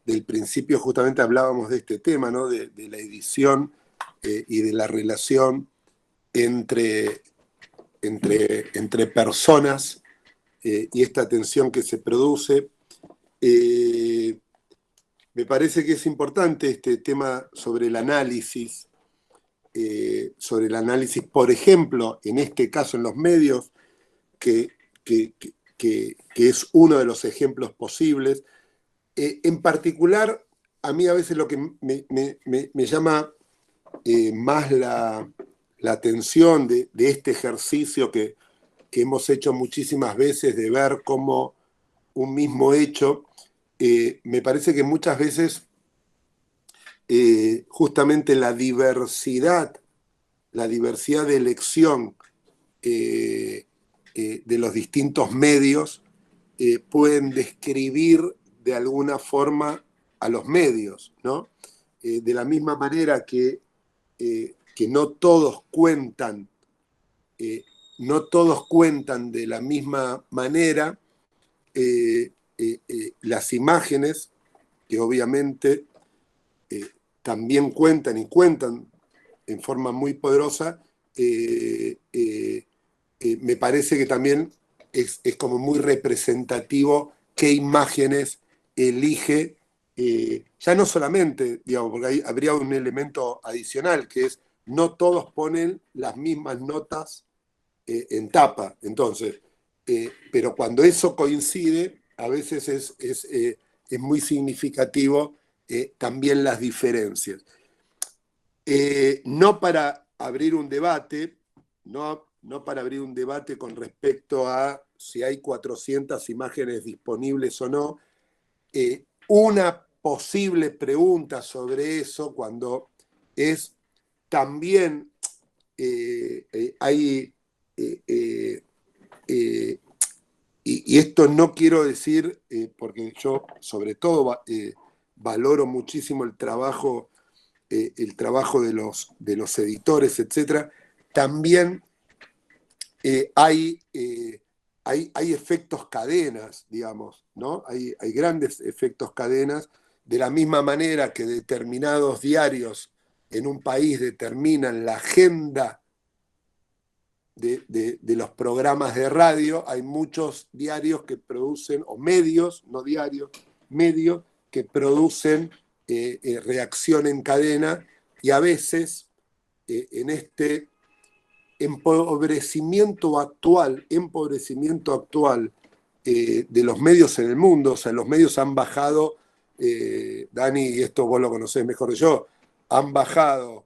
del principio justamente hablábamos de este tema, ¿no? De la edición y de la relación entre, entre personas y esta tensión que se produce. Eh, Me parece que es importante este tema sobre el análisis, por ejemplo, en este caso en los medios, que, que es uno de los ejemplos posibles. En particular, a mí a veces lo que me llama más la atención de este ejercicio que hemos hecho muchísimas veces de ver cómo un mismo hecho, me parece que muchas veces justamente la diversidad de elección eh, de los distintos medios pueden describir de alguna forma a los medios, ¿no? De la misma manera que eh, no todos cuentan de la misma manera, las imágenes, que obviamente eh, también cuentan y cuentan en forma muy poderosa, me parece que también es como muy representativo qué imágenes elige, ya no solamente, digamos, porque ahí habría un elemento adicional, que es no todos ponen las mismas notas en tapa. Entonces, pero cuando eso coincide, a veces es muy significativo también las diferencias. No para abrir un debate, no para abrir un debate con respecto a si hay 400 imágenes disponibles o no, una posible pregunta sobre eso, cuando es también hay... y esto no quiero decir, porque yo sobre todo valoro muchísimo el trabajo de los editores, etc. También hay efectos cadenas, digamos, ¿no? Hay grandes efectos cadenas, de la misma manera que determinados diarios en un país determinan la agenda de los programas de radio. Hay muchos diarios que producen, o medios, no diarios, medios que producen reacción en cadena, y a veces en este empobrecimiento actual de los medios en el mundo, o sea, los medios han bajado, Dani, y esto vos lo conocés mejor que yo, han bajado,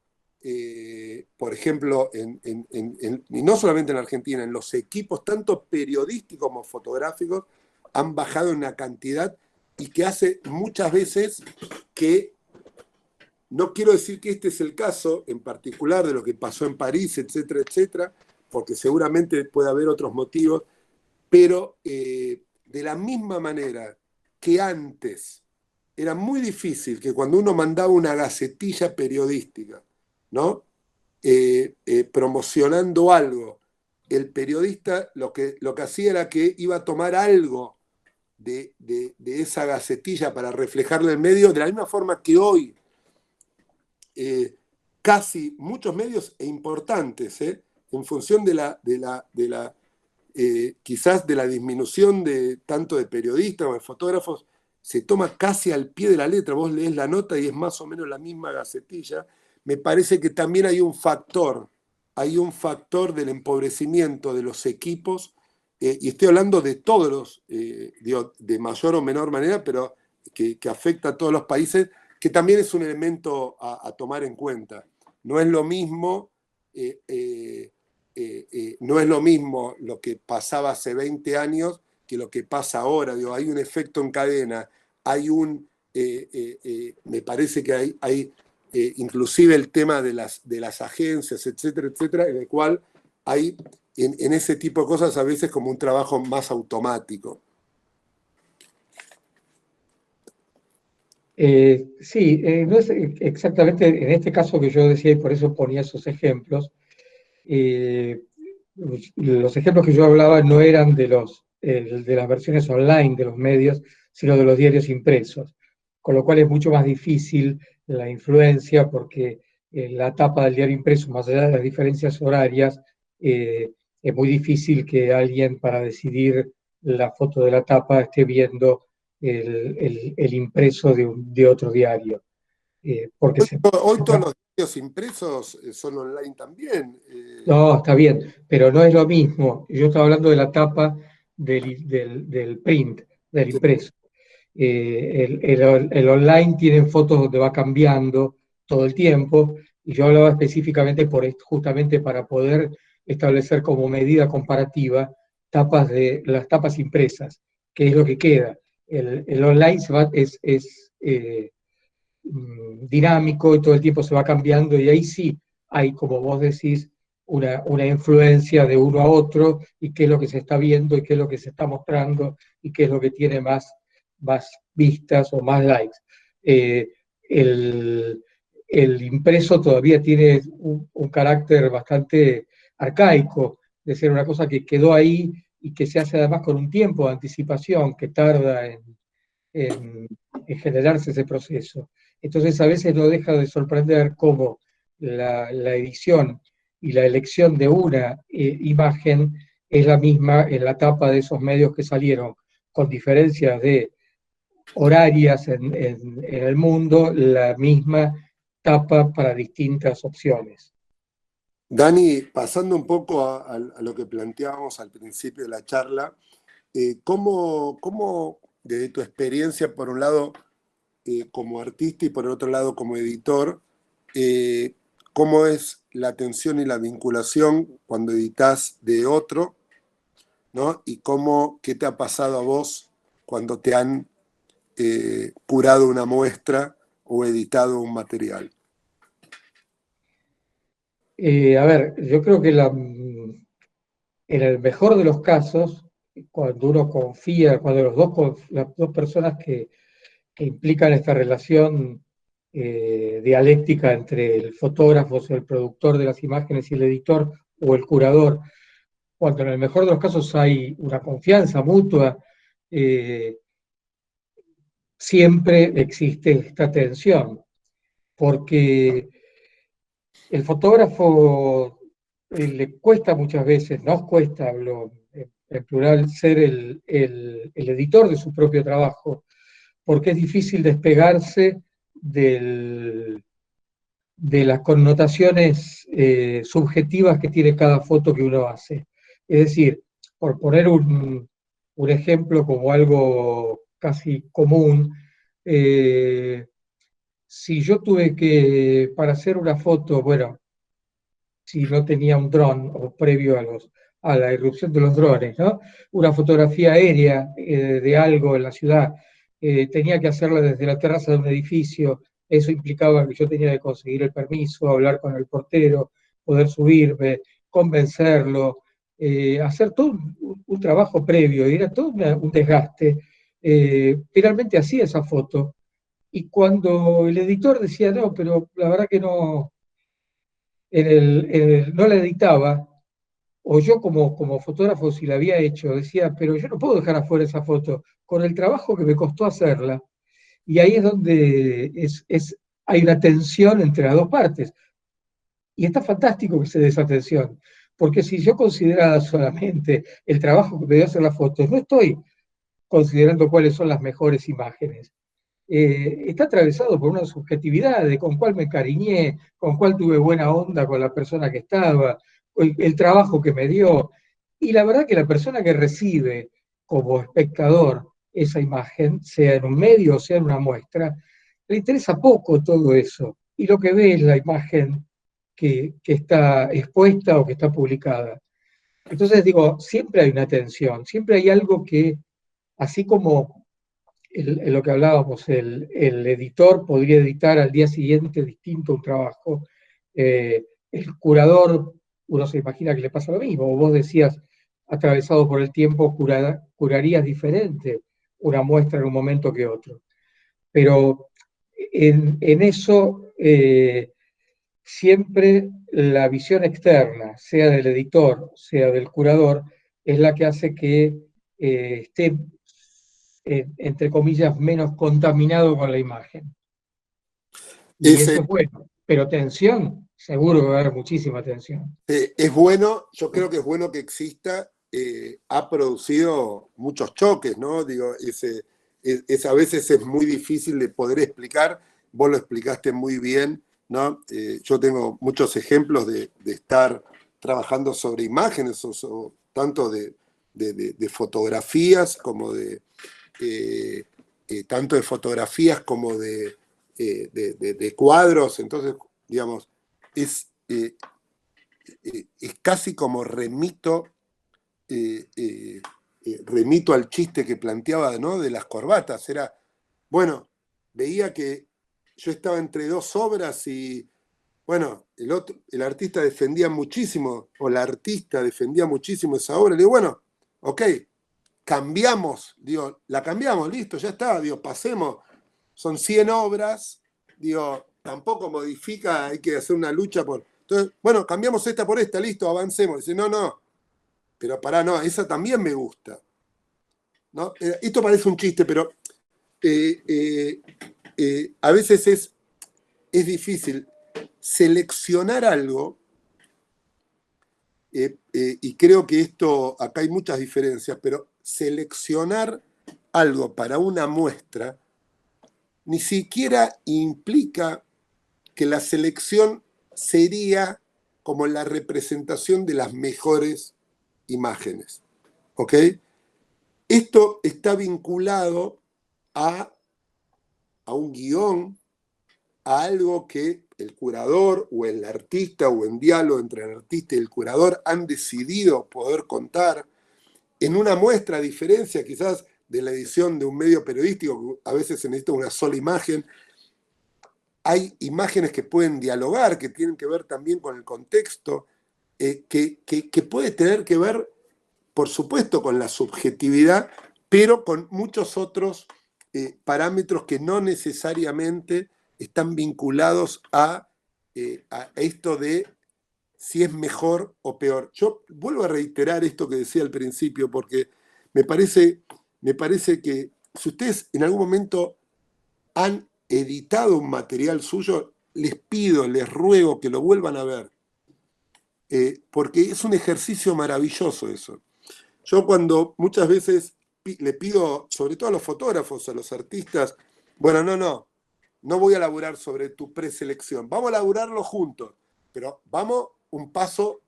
por ejemplo, y no solamente en Argentina, en los equipos, tanto periodísticos como fotográficos, han bajado en una cantidad, y que hace muchas veces que, no quiero decir que este es el caso en particular de lo que pasó en París, etcétera, etcétera, porque seguramente puede haber otros motivos, pero de la misma manera que antes era muy difícil que cuando uno mandaba una gacetilla periodística, ¿no? Promocionando algo, el periodista lo que hacía era que iba a tomar algo de esa gacetilla para reflejarle el medio, de la misma forma que hoy casi muchos medios importantes, en función quizás de la disminución de tanto de periodistas o de fotógrafos, se toma casi al pie de la letra. Vos lees la nota y es más o menos la misma gacetilla. Me parece que también hay un factor del empobrecimiento de los equipos, y estoy hablando de todos los, de mayor o menor manera, pero que afecta a todos los países, que también es un elemento a tomar en cuenta. No es lo mismo, no es lo mismo lo que pasaba hace 20 años que lo que pasa ahora. Digo, hay un efecto en cadena, me parece que hay inclusive el tema de las agencias, etcétera, etcétera, en el cual hay en ese tipo de cosas a veces como un trabajo más automático. Sí, no es exactamente en este caso que yo decía, y por eso ponía esos ejemplos. Los ejemplos que yo hablaba no eran de las versiones online de los medios, sino de los diarios impresos, con lo cual es mucho más difícil la influencia, porque la tapa del diario impreso, más allá de las diferencias horarias, es muy difícil que alguien, para decidir la foto de la tapa, esté viendo el impreso de otro diario. Porque Hoy todos los diarios impresos son online también. No, está bien, pero no es lo mismo. Yo estaba hablando de la tapa del print, del impreso. El online tiene fotos donde va cambiando todo el tiempo, y yo hablaba específicamente justamente para poder establecer como medida comparativa las tapas impresas, que es lo que queda. El online es dinámico y todo el tiempo se va cambiando, y ahí sí hay, como vos decís, una influencia de uno a otro, y qué es lo que se está viendo y qué es lo que se está mostrando y qué es lo que tiene más vistas o más likes. El, el impreso todavía tiene un carácter bastante arcaico, de ser una cosa que quedó ahí y que se hace además con un tiempo de anticipación que tarda en generarse ese proceso. Entonces a veces no deja de sorprender cómo la edición y la elección de una imagen es la misma en la tapa de esos medios que salieron, con diferencias de horarias en el mundo, la misma tapa para distintas opciones. Dani, pasando un poco a lo que planteábamos al principio de la charla, ¿cómo desde tu experiencia, por un lado, como artista y por el otro lado como editor, cómo es la atención y la vinculación cuando editas de otro, ¿no? Y qué te ha pasado a vos cuando te han curado una muestra o editado un material. A ver, yo creo que en el mejor de los casos, cuando uno confía, cuando las dos personas que implican esta relación dialéctica entre el fotógrafo, o sea, el productor de las imágenes y el editor o el curador, cuando en el mejor de los casos hay una confianza mutua, siempre existe esta tensión, porque el fotógrafo le cuesta muchas veces, nos cuesta, hablo en plural, ser el editor de su propio trabajo, porque es difícil despegarse de las connotaciones subjetivas que tiene cada foto que uno hace. Es decir, por poner un ejemplo como algo casi común, si yo tuve que, para hacer una foto, bueno, si no tenía un dron o previo a la irrupción de los drones, ¿no? Una fotografía aérea de algo en la ciudad, tenía que hacerla desde la terraza de un edificio, eso implicaba que yo tenía que conseguir el permiso, hablar con el portero, poder subirme, convencerlo, hacer todo un trabajo previo, y era todo un desgaste. Finalmente hacía esa foto, y cuando el editor decía, no, pero la verdad que no, no la editaba, o yo como fotógrafo, si la había hecho, decía, pero yo no puedo dejar afuera esa foto, con el trabajo que me costó hacerla. Y ahí es donde hay una tensión entre las dos partes. Y está fantástico que se dé esa tensión, porque si yo considerara solamente el trabajo que me dio hacer las fotos, no estoy considerando cuáles son las mejores imágenes. Está atravesado por una subjetividad de con cuál me encariñé, con cuál tuve buena onda con la persona que estaba, el trabajo que me dio. Y la verdad que la persona que recibe como espectador esa imagen, sea en un medio o sea en una muestra, le interesa poco todo eso. Y lo que ve es la imagen que está expuesta o que está publicada. Entonces digo, siempre hay una tensión, siempre hay algo que, así como lo que hablábamos, el editor podría editar al día siguiente distinto un trabajo. El curador, uno se imagina que le pasa lo mismo. Vos decías, atravesado por el tiempo, curarías diferente una muestra en un momento que otro. Pero en eso siempre la visión externa, sea del editor, sea del curador, es la que hace que esté entre comillas, menos contaminado con la imagen. Y eso es bueno. Pero tensión, seguro que va a haber muchísima tensión. Es bueno, yo creo que es bueno que exista, ha producido muchos choques, ¿no? Digo, a veces es muy difícil de poder explicar, vos lo explicaste muy bien, ¿no? Yo tengo muchos ejemplos de estar trabajando sobre imágenes, tanto de fotografías como tanto de fotografías como de cuadros. Entonces, digamos, es casi como remito al chiste que planteaba, ¿no? De las corbatas. Era, bueno, veía que yo estaba entre dos obras y, bueno, el artista defendía muchísimo, o la artista defendía muchísimo esa obra. Le digo, bueno, ok, cambiamos, digo, la cambiamos, listo, ya está, digo, pasemos, son 100 obras, digo, tampoco modifica, hay que hacer una lucha por... Entonces, bueno, cambiamos esta por esta, listo, avancemos. Dice, no, pero pará, no, esa también me gusta. ¿No? Esto parece un chiste, pero a veces es difícil seleccionar algo, y creo que acá hay muchas diferencias, pero seleccionar algo para una muestra ni siquiera implica que la selección sería como la representación de las mejores imágenes. ¿Ok? Esto está vinculado a un guión, a algo que el curador o el artista o en diálogo entre el artista y el curador han decidido poder contar. En una muestra, a diferencia, quizás de la edición de un medio periodístico, a veces se necesita una sola imagen. Hay imágenes que pueden dialogar, que tienen que ver también con el contexto, que puede tener que ver, por supuesto, con la subjetividad, pero con muchos otros parámetros que no necesariamente están vinculados a esto de si es mejor o peor. Yo vuelvo a reiterar esto que decía al principio, porque me parece que si ustedes en algún momento han editado un material suyo, les pido, les ruego que lo vuelvan a ver, porque es un ejercicio maravilloso eso. Yo cuando muchas veces le pido, sobre todo a los fotógrafos, a los artistas, bueno, no voy a laburar sobre tu preselección, vamos a laburarlo juntos, pero vamos un paso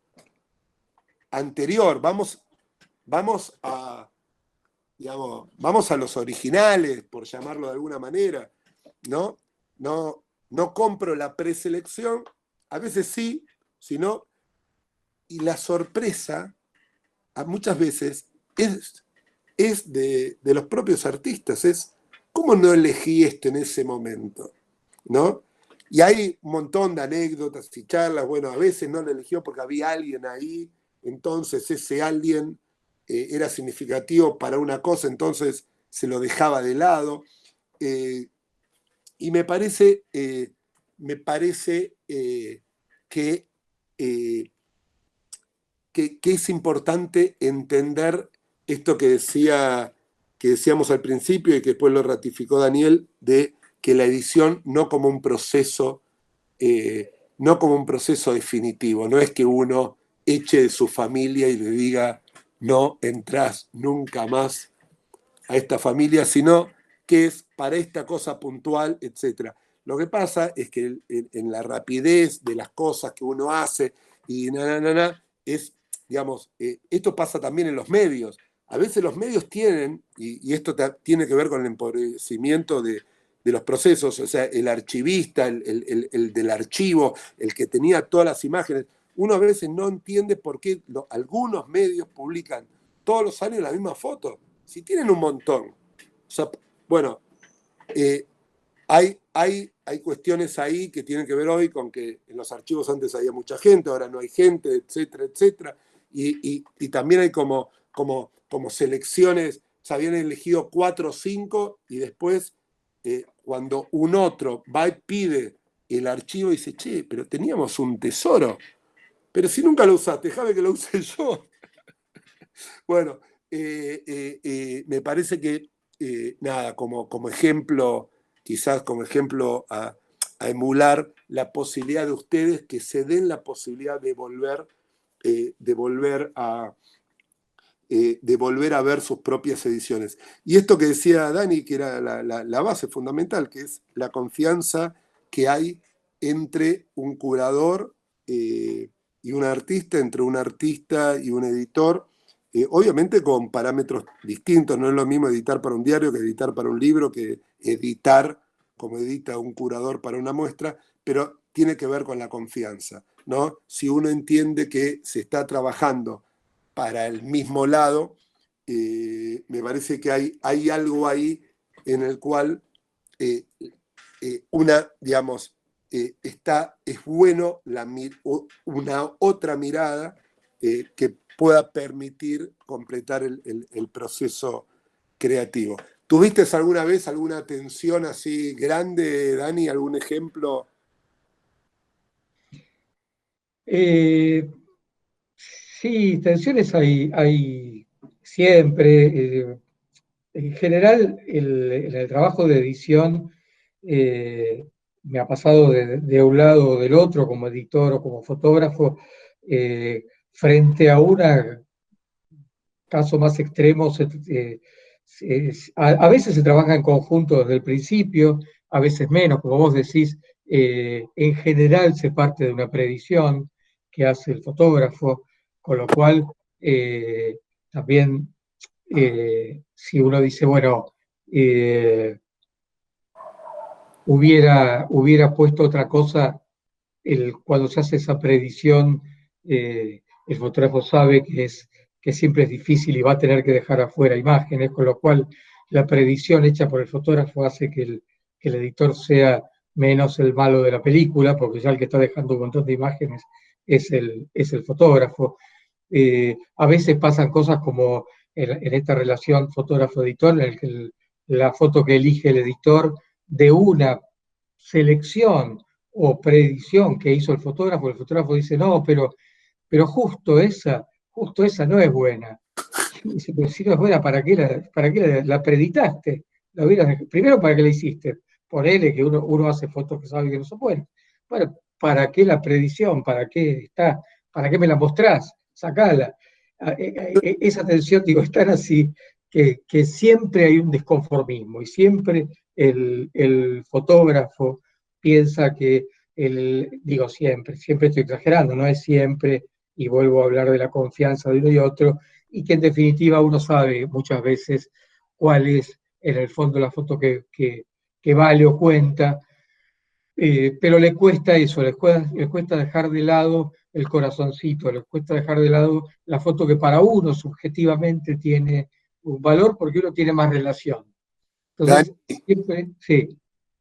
anterior, vamos a, digamos, vamos a los originales, por llamarlo de alguna manera, ¿no? No compro la preselección, a veces sí, si no, y la sorpresa muchas veces es de los propios artistas, es ¿cómo no elegí esto en ese momento? ¿No? Y hay un montón de anécdotas y charlas, bueno, a veces no lo eligió porque había alguien ahí, entonces ese alguien era significativo para una cosa, entonces se lo dejaba de lado. Y me parece que es importante entender esto que decíamos al principio y que después lo ratificó Daniel, de que la edición no como un proceso definitivo, no es que uno eche de su familia y le diga no entrás nunca más a esta familia, sino que es para esta cosa puntual, etc. Lo que pasa es que en la rapidez de las cosas que uno hace y es, digamos, esto pasa también en los medios. A veces los medios tienen, y esto tiene que ver con el empobrecimiento de los procesos, o sea, el archivista, el del archivo, el que tenía todas las imágenes, uno a veces no entiende por qué algunos medios publican todos los años la misma foto, si tienen un montón. O sea, bueno, hay cuestiones ahí que tienen que ver hoy con que en los archivos antes había mucha gente, ahora no hay gente, etcétera, etcétera. Y también hay como selecciones, se habían elegido 4 o 5 y después cuando un otro va y pide el archivo y dice, che, pero teníamos un tesoro, pero si nunca lo usaste, déjame que lo use yo. Bueno, me parece que, nada, como ejemplo, quizás como ejemplo a emular la posibilidad de ustedes que se den la posibilidad de volver a ver sus propias ediciones. Y esto que decía Dani, que era la base fundamental, que es la confianza que hay entre un curador y un artista, entre un artista y un editor, obviamente con parámetros distintos. No es lo mismo editar para un diario que editar para un libro, que editar como edita un curador para una muestra, pero tiene que ver con la confianza, ¿no? Si uno entiende que se está trabajando para el mismo lado, me parece que hay algo ahí en el cual digamos, es bueno una otra mirada que pueda permitir completar el proceso creativo. ¿Tuviste alguna vez alguna tensión así grande, Dani? ¿Algún ejemplo? Sí, tensiones hay siempre. En general, en el trabajo de edición me ha pasado de un lado o del otro, como editor o como fotógrafo, frente a un caso más extremo, a veces se trabaja en conjunto desde el principio, a veces menos, como vos decís, en general se parte de una predicción que hace el fotógrafo, con lo cual también si uno dice, bueno, hubiera puesto otra cosa, cuando se hace esa predicción, el fotógrafo sabe que es que siempre es difícil y va a tener que dejar afuera imágenes, con lo cual la predicción hecha por el fotógrafo hace que el editor sea menos el malo de la película, porque ya el que está dejando un montón de imágenes es el fotógrafo. A veces pasan cosas como en esta relación fotógrafo-editor, en el que la foto que elige el editor de una selección o predicción que hizo el fotógrafo dice, no, pero justo esa no es buena. Y dice, pero si no es buena, ¿para qué la predictaste? Primero, ¿para qué la hiciste? Ponele que uno hace fotos que sabe que no son buenas. Bueno, ¿para qué la predicción? ¿Para qué está? ¿Para qué me la mostrás? Sacala. Esa tensión, digo, es tan así que siempre hay un desconformismo y siempre el fotógrafo piensa que digo siempre estoy exagerando, no es siempre, y vuelvo a hablar de la confianza de uno y otro, y que en definitiva uno sabe muchas veces cuál es en el fondo la foto que vale o cuenta, pero le cuesta eso, le cuesta dejar de lado el corazoncito, le cuesta dejar de lado la foto que para uno subjetivamente tiene un valor porque uno tiene más relación. Entonces, Dani, siempre, sí.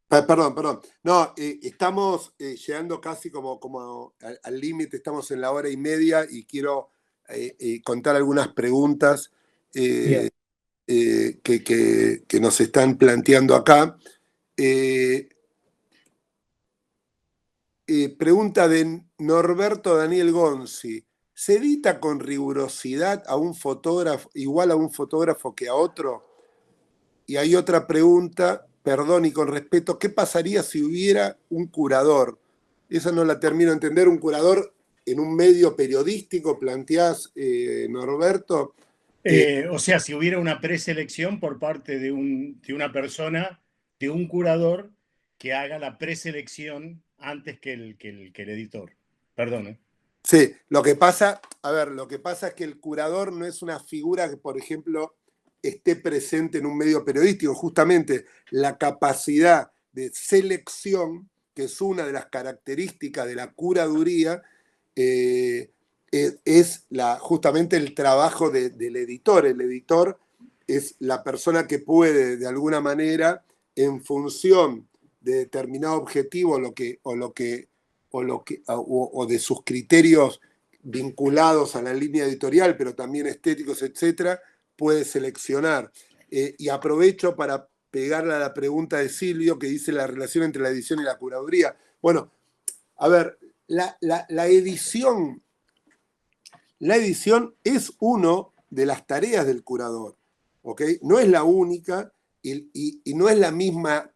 Perdón. No, estamos llegando casi como al límite, estamos en la hora y media y quiero contar algunas preguntas Bien. que nos están planteando acá. Pregunta de Norberto Daniel Gonzi. ¿Se edita con rigurosidad a un fotógrafo, igual a un fotógrafo que a otro? Y hay otra pregunta, perdón y con respeto, ¿qué pasaría si hubiera un curador? Esa no la termino de entender, un curador en un medio periodístico, planteás, Norberto. O sea, si hubiera una preselección por parte de una persona, de un curador, que haga la preselección antes que el editor. Perdón. Sí, lo que pasa es que el curador no es una figura que, por ejemplo, esté presente en un medio periodístico. Justamente la capacidad de selección, que es una de las características de la curaduría, es justamente el trabajo del editor. El editor es la persona que puede, de alguna manera, en función de determinado objetivo o de sus criterios vinculados a la línea editorial, pero también estéticos, etcétera, puede seleccionar. Y aprovecho para pegarle a la pregunta de Silvio, que dice la relación entre la edición y la curaduría. Bueno, a ver, la edición es una de las tareas del curador, ¿ok? No es la única y no es la misma,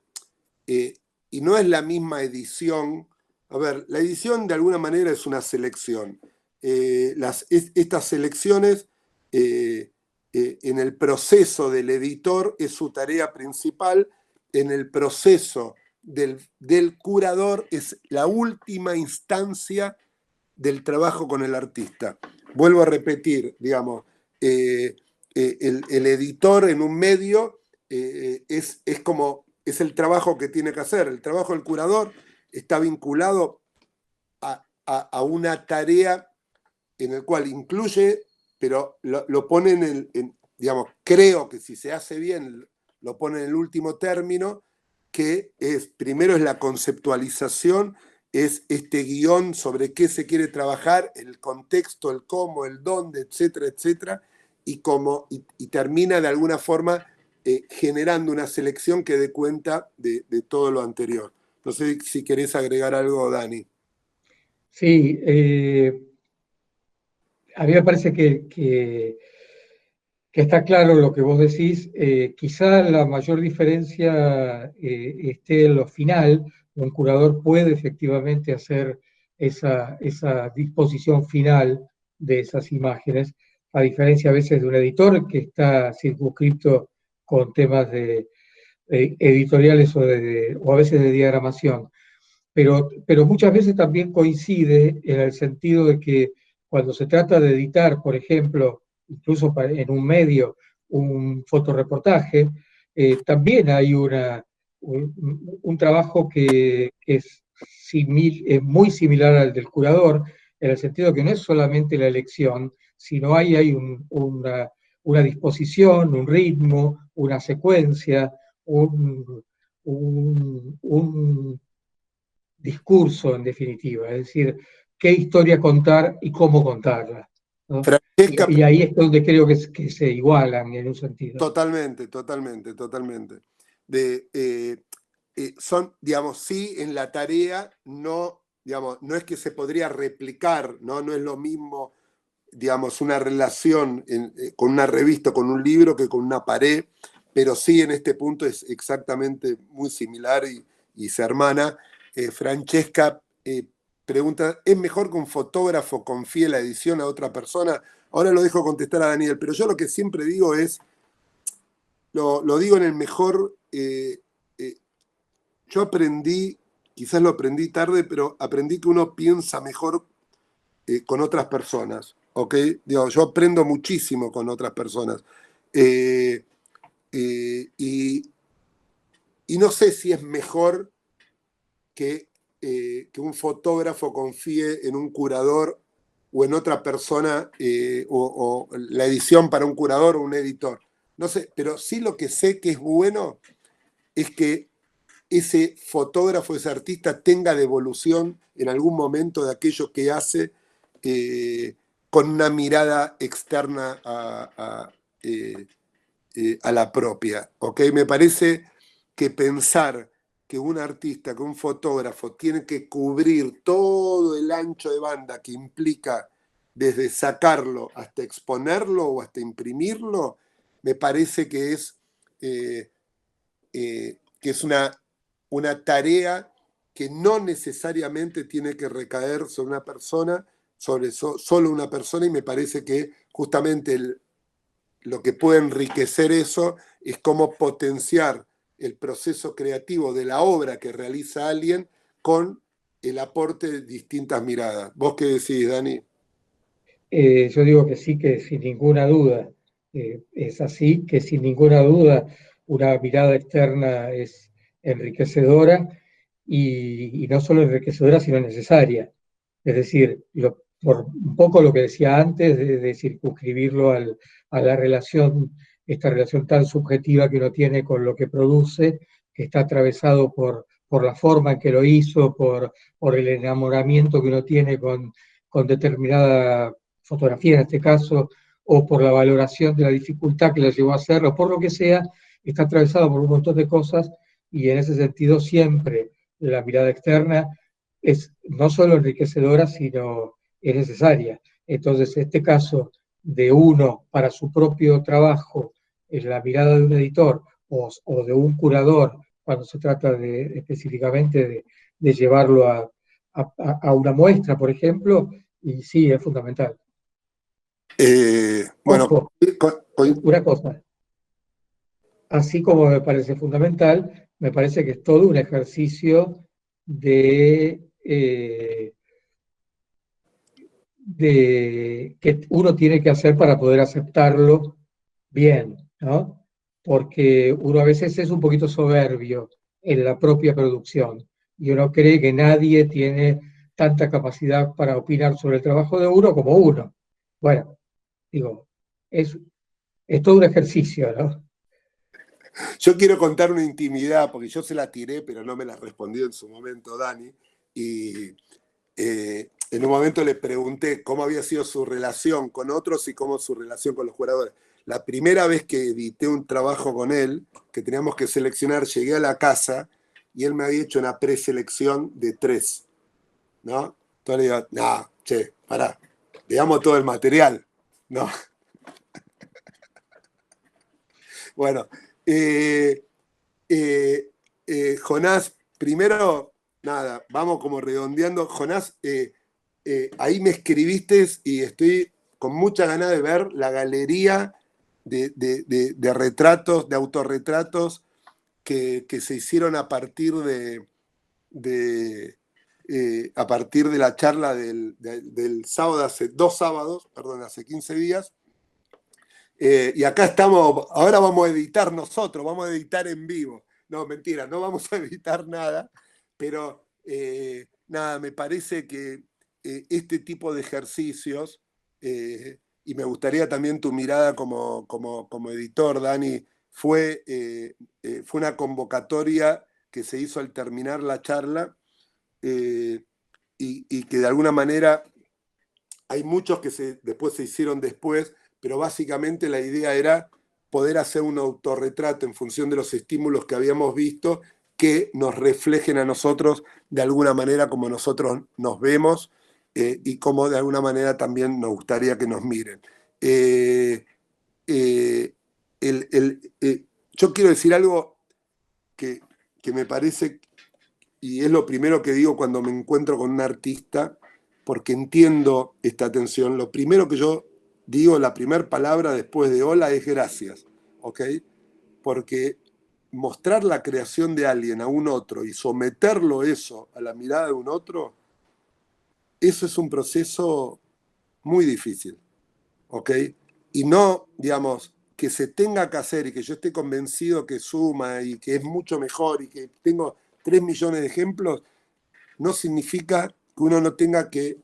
y no es la misma edición. A ver, la edición de alguna manera es una selección. Estas selecciones en el proceso del editor es su tarea principal, en el proceso del curador es la última instancia del trabajo con el artista. Vuelvo a repetir, digamos, el editor en un medio es el trabajo que tiene que hacer. El trabajo del curador está vinculado a una tarea en el cual incluye, pero lo pone digamos, creo que si se hace bien, lo pone en el último término, que primero es la conceptualización, es este guión sobre qué se quiere trabajar, el contexto, el cómo, el dónde, etcétera, etcétera, y termina de alguna forma generando una selección que dé cuenta de todo lo anterior. No sé si querés agregar algo, Dani. Sí, a mí me parece que está claro lo que vos decís. Quizá la mayor diferencia esté en lo final. Un curador puede efectivamente hacer esa disposición final de esas imágenes, a diferencia a veces de un editor que está circunscrito con temas editoriales o a veces de diagramación. Pero muchas veces también coincide en el sentido de que cuando se trata de editar, por ejemplo, incluso en un medio, un fotoreportaje, también hay un trabajo que es muy similar al del curador, en el sentido que no es solamente la elección, sino hay una disposición, un ritmo, una secuencia, un discurso, en definitiva, es decir, qué historia contar y cómo contarla, ¿no? Francesca, Y ahí es donde creo que se igualan en un sentido. totalmente, totalmente, totalmente. Son, digamos, sí, en la tarea no, digamos, no es que se podría replicar, ¿no? No es lo mismo, digamos, una relación con una revista, con un libro, que con una pared, pero sí en este punto es exactamente muy similar y se hermana. Francesca pregunta, ¿es mejor que un fotógrafo confíe la edición a otra persona? Ahora lo dejo contestar a Daniel, pero yo lo que siempre digo es, lo digo en el mejor, yo aprendí, quizás lo aprendí tarde, pero aprendí que uno piensa mejor con otras personas, ¿ok? Digo, yo aprendo muchísimo con otras personas. Eh, y no sé si es mejor que un fotógrafo confíe en un curador o en otra persona, o la edición para un curador o un editor. No sé, pero sí lo que sé que es bueno es que ese fotógrafo, ese artista tenga devolución en algún momento de aquello que hace, con una mirada externa a la propia. ¿Ok? Me parece que pensar que un artista, que un fotógrafo tiene que cubrir todo el ancho de banda que implica desde sacarlo hasta exponerlo o hasta imprimirlo, me parece que es una tarea que no necesariamente tiene que recaer sobre una persona, sobre solo una persona, y me parece que justamente lo que puede enriquecer eso es cómo potenciar el proceso creativo de la obra que realiza alguien con el aporte de distintas miradas. ¿Vos qué decís, Dani? Yo digo que sí, que sin ninguna duda, es así, que sin ninguna duda una mirada externa es enriquecedora y no solo enriquecedora, sino necesaria. Es decir, por un poco lo que decía antes, de circunscribirlo a la relación, esta relación tan subjetiva que uno tiene con lo que produce, que está atravesado por la forma en que lo hizo, por el enamoramiento que uno tiene con determinada fotografía en este caso, o por la valoración de la dificultad que la llevó a hacerlo, por lo que sea, está atravesado por un montón de cosas y en ese sentido siempre la mirada externa es no solo enriquecedora, sino es necesaria. Entonces, este caso de uno para su propio trabajo, en la mirada de un editor o de un curador, cuando se trata específicamente de llevarlo a una muestra, por ejemplo, y sí, es fundamental. Bueno, Ojo, una cosa, así como me parece fundamental, me parece que es todo un ejercicio que uno tiene que hacer para poder aceptarlo bien, ¿no? Porque uno a veces es un poquito soberbio en la propia producción y uno cree que nadie tiene tanta capacidad para opinar sobre el trabajo de uno como uno. Bueno, digo, es todo un ejercicio, ¿no? yo quiero contar una intimidad, porque yo se la tiré, pero no me la respondió en su momento Dani, y en un momento le pregunté cómo había sido su relación con otros y cómo su relación con los curadores. La primera vez que edité un trabajo con él, que teníamos que seleccionar, llegué a la casa y él me había hecho una preselección de 3, ¿no? Entonces le digo, no, che, pará, veamos todo el material, ¿no? Bueno, eh, Jonás, primero, nada, vamos como redondeando. Jonás, ahí me escribiste y estoy con mucha ganas de ver la galería de retratos, de autorretratos que se hicieron a partir de la charla del sábado, hace 2 sábados, perdón, hace 15 días. Y acá estamos, ahora vamos a editar nosotros, vamos a editar en vivo. No, mentira, no vamos a editar nada, pero nada, me parece este tipo de ejercicios, y me gustaría también tu mirada como editor, Dani, fue una convocatoria que se hizo al terminar la charla, y que de alguna manera hay muchos que después se hicieron después, pero básicamente la idea era poder hacer un autorretrato en función de los estímulos que habíamos visto, que nos reflejen a nosotros de alguna manera como nosotros nos vemos, y como de alguna manera también nos gustaría que nos miren. Yo quiero decir algo que me parece, y es lo primero que digo cuando me encuentro con un artista, porque entiendo esta tensión. Lo primero que yo digo, la primera palabra después de hola, es gracias, ¿ok? Porque mostrar la creación de alguien a un otro y someterlo eso a la mirada de un otro, eso es un proceso muy difícil, ¿ok? Y no, digamos, que se tenga que hacer y que yo esté convencido que suma y que es mucho mejor y que tengo 3 millones de ejemplos, no significa que uno no tenga que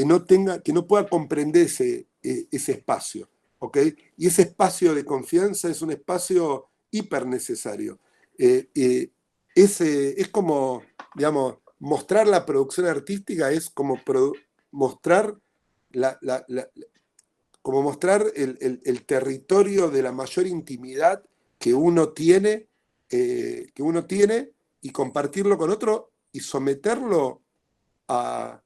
no pueda comprender ese espacio, ¿ok? Y ese espacio de confianza es un espacio hiper necesario. Es como, digamos, mostrar la producción artística es como mostrar como mostrar el territorio de la mayor intimidad que uno tiene, y compartirlo con otro y someterlo a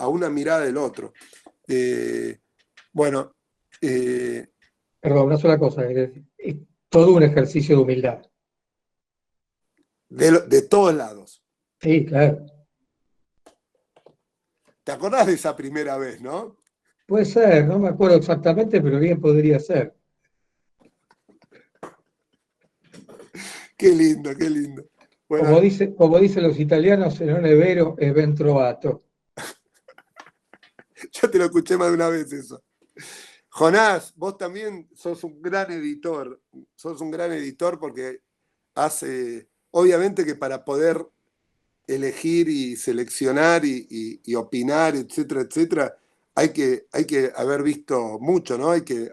una mirada del otro. Bueno. Perdón, una sola cosa, es todo un ejercicio de humildad. De todos lados. Sí, claro. ¿Te acordás de esa primera vez, no? Puede ser, no me acuerdo exactamente, pero bien podría ser. Qué lindo, qué lindo. Bueno, Como dicen los italianos, se non è vero, è ben trovato. yo te lo escuché más de una vez eso. Jonás, vos también sos un gran editor. Sos un gran editor porque obviamente que para poder elegir y seleccionar y opinar, etcétera, etcétera, hay que haber visto mucho, ¿no? Hay que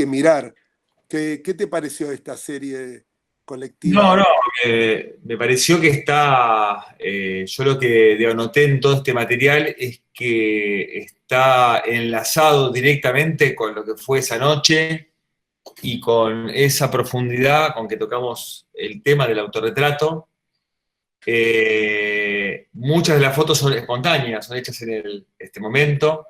mirar. ¿Qué te pareció esta serie colectiva? No, me pareció que yo lo que anoté en todo este material es que está enlazado directamente con lo que fue esa noche y con esa profundidad con que tocamos el tema del autorretrato. Muchas de las fotos son espontáneas, son hechas en este momento.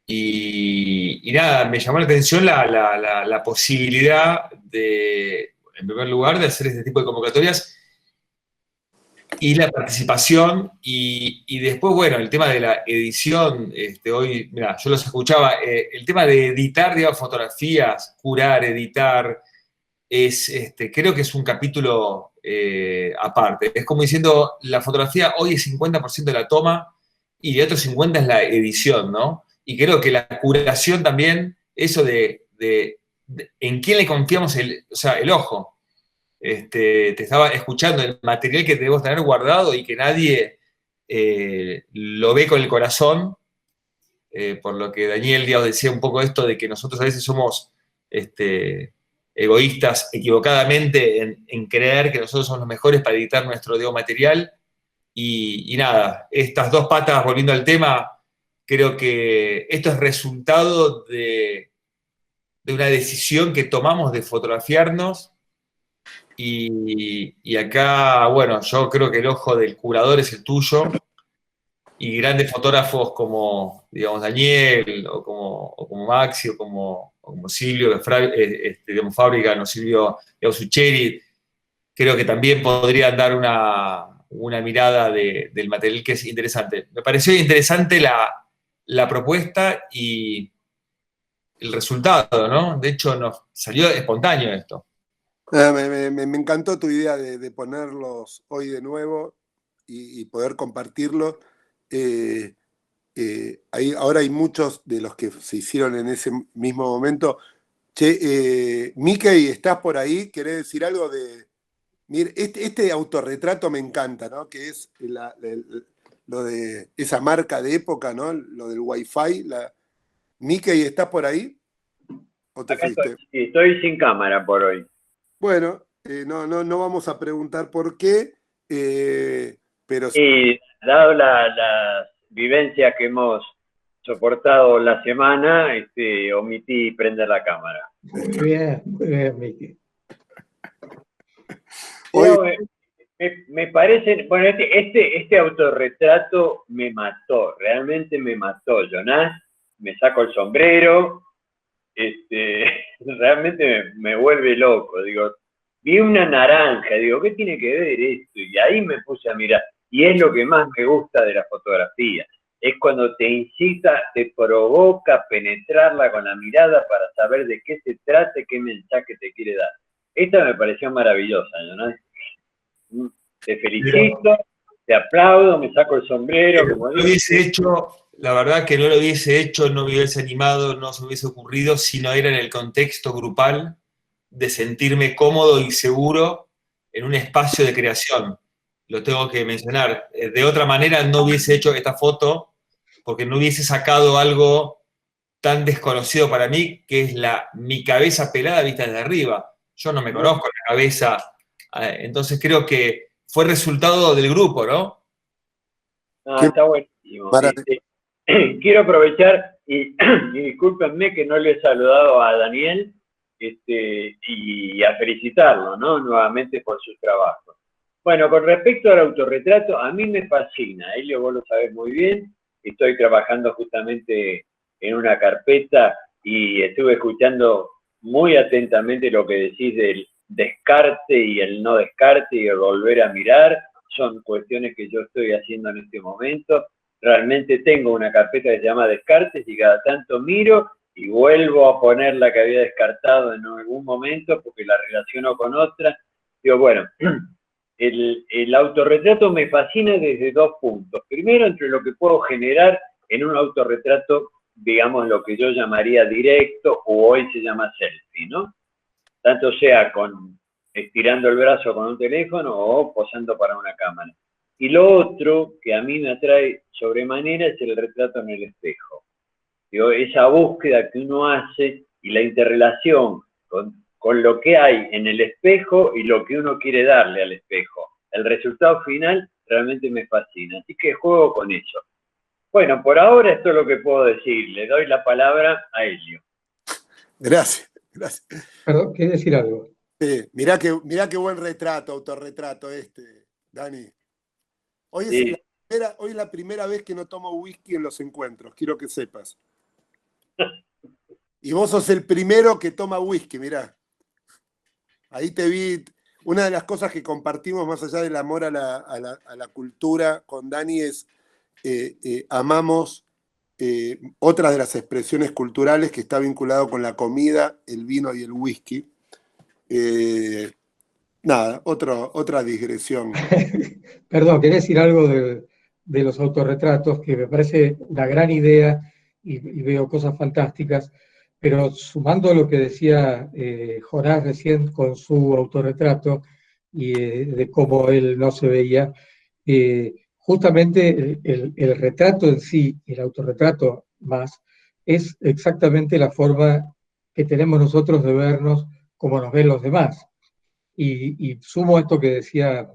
Y nada, me llamó la atención la posibilidad de, en primer lugar, de hacer este tipo de convocatorias y la participación, y después, bueno, el tema de la edición. Hoy, mira, yo los escuchaba, el tema de editar, digamos, fotografías, curar, editar, creo que es un capítulo aparte. Es como diciendo, la fotografía hoy es 50% de la toma y el otro 50% es la edición, ¿no? Y creo que la curación también, eso de en quién le confiamos el ojo. Te estaba escuchando el material que debemos tener guardado y que nadie lo ve con el corazón, por lo que Daniel, digamos, decía un poco esto de que nosotros a veces somos egoístas equivocadamente en creer que nosotros somos los mejores para editar nuestro material. Y nada, estas dos patas, volviendo al tema, creo que esto es resultado de una decisión que tomamos de fotografiarnos. Y acá, bueno, yo creo que el ojo del curador es el tuyo, y grandes fotógrafos como, digamos, Daniel, o como Maxi, o como Silvio de Fábrica, no Silvio Sucheri, creo que también podrían dar una mirada del material, que es interesante. Me pareció interesante la propuesta y el resultado, ¿no? De hecho, nos salió espontáneo esto. Me encantó tu idea de ponerlos hoy de nuevo y poder compartirlo. Ahora hay muchos de los que se hicieron en ese mismo momento. Che, Mickey, ¿estás por ahí? ¿Querés decir algo de Mire, este autorretrato me encanta, ¿no? Que es lo de esa marca de época, ¿no? Lo del Wi-Fi. Mickey, ¿estás por ahí? ¿O te Acá fuiste? estoy sin cámara por hoy. Bueno, no vamos a preguntar por qué, pero Y dado las vivencias que hemos soportado la semana, omití prender la cámara. Muy bien, Miki. hoy, Me parece, bueno, este autorretrato me mató, realmente me mató, Jonás. Me saco el sombrero, realmente me vuelve loco. Digo, vi una naranja, digo, ¿qué tiene que ver esto? Y ahí me puse a mirar. Y es lo que más me gusta de la fotografía. Es cuando te incita, te provoca penetrarla con la mirada para saber de qué se trata, qué mensaje te quiere dar. Esta me pareció maravillosa, ¿no? Te felicito, te aplaudo, me saco el sombrero. No lo hubiese hecho, la verdad que no lo hubiese hecho, no me hubiese animado, no se me hubiese ocurrido si no era en el contexto grupal de sentirme cómodo y seguro en un espacio de creación. Lo tengo que mencionar. De otra manera no hubiese hecho esta foto porque no hubiese sacado algo tan desconocido para mí, que es mi cabeza pelada vista desde arriba. Yo no me conozco la cabeza, entonces creo que fue resultado del grupo, ¿no? Ah, está buenísimo. Quiero aprovechar y discúlpenme que no le he saludado a Daniel y a felicitarlo, ¿no? Nuevamente por su trabajo. Bueno, con respecto al autorretrato, a mí me fascina, Elio, vos lo sabés muy bien. Estoy trabajando justamente en una carpeta y estuve escuchando muy atentamente lo que decís del descarte y el no descarte y el volver a mirar. Son cuestiones que yo estoy haciendo en este momento. Realmente tengo una carpeta que se llama Descartes y cada tanto miro y vuelvo a poner la que había descartado en algún momento porque la relaciono con otra. Digo, bueno, el autorretrato me fascina desde dos puntos. Primero, entre lo que puedo generar en un autorretrato, digamos, lo que yo llamaría directo, o hoy se llama selfie, ¿no? Tanto sea estirando el brazo con un teléfono o posando para una cámara. Y lo otro que a mí me atrae sobremanera es el retrato en el espejo. Digo, esa búsqueda que uno hace y la interrelación con lo que hay en el espejo y lo que uno quiere darle al espejo. El resultado final realmente me fascina, así que juego con eso. Bueno, por ahora esto es lo que puedo decir. Le doy la palabra a Elio. Gracias. Perdón, ¿querés decir algo? Mirá qué buen autorretrato Dani. Hoy es la primera vez que no tomo whisky en los encuentros, quiero que sepas. Y vos sos el primero que toma whisky, mirá. Ahí te vi. Una de las cosas que compartimos más allá del amor a la cultura con Dani es amamos otras de las expresiones culturales que está vinculado con la comida, el vino y el whisky. Nada, otra digresión. Perdón, quería decir algo de los autorretratos, que me parece una gran idea y veo cosas fantásticas, pero sumando a lo que decía Jonás recién con su autorretrato y de cómo él no se veía, justamente el retrato en sí, el autorretrato más, es exactamente la forma que tenemos nosotros de vernos como nos ven los demás. Y sumo esto que decía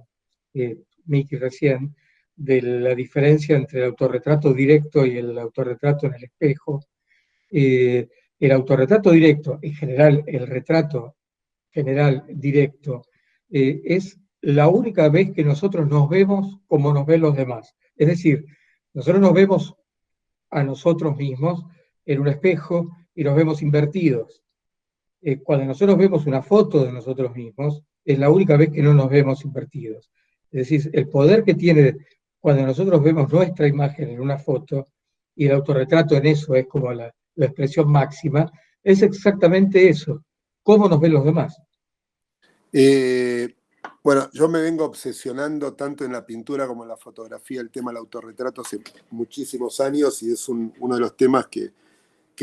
Miki recién, de la diferencia entre el autorretrato directo y el autorretrato en el espejo. El autorretrato directo, en general, el retrato general directo, es la única vez que nosotros nos vemos como nos ven los demás. Es decir, nosotros nos vemos a nosotros mismos en un espejo y nos vemos invertidos. Cuando nosotros vemos una foto de nosotros mismos, es la única vez que no nos vemos invertidos. Es decir, el poder que tiene cuando nosotros vemos nuestra imagen en una foto, y el autorretrato en eso es como la expresión máxima, es exactamente eso, cómo nos ven los demás. Bueno, yo me vengo obsesionando tanto en la pintura como en la fotografía el tema del autorretrato hace muchísimos años y es uno de los temas que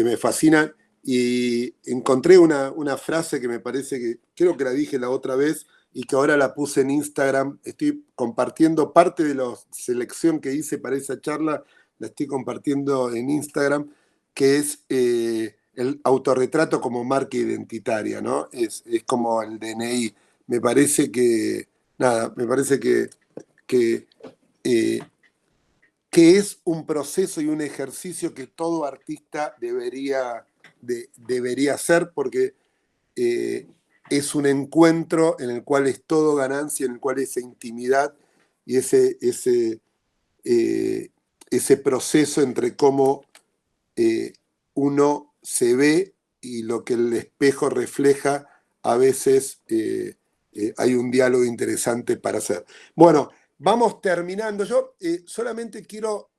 me fascinan. Y encontré una frase que me parece que, creo que la dije la otra vez, y que ahora la puse en Instagram. Estoy compartiendo parte de la selección que hice para esa charla, la estoy compartiendo en Instagram, que es el autorretrato como marca identitaria, ¿no? Es como el DNI. Me parece que, nada, me parece que es un proceso y un ejercicio que todo artista debería hacer, porque es un encuentro en el cual es todo ganancia, en el cual esa intimidad y ese proceso entre cómo uno se ve y lo que el espejo refleja, a veces hay un diálogo interesante para hacer. Bueno, vamos terminando. Yo solamente quiero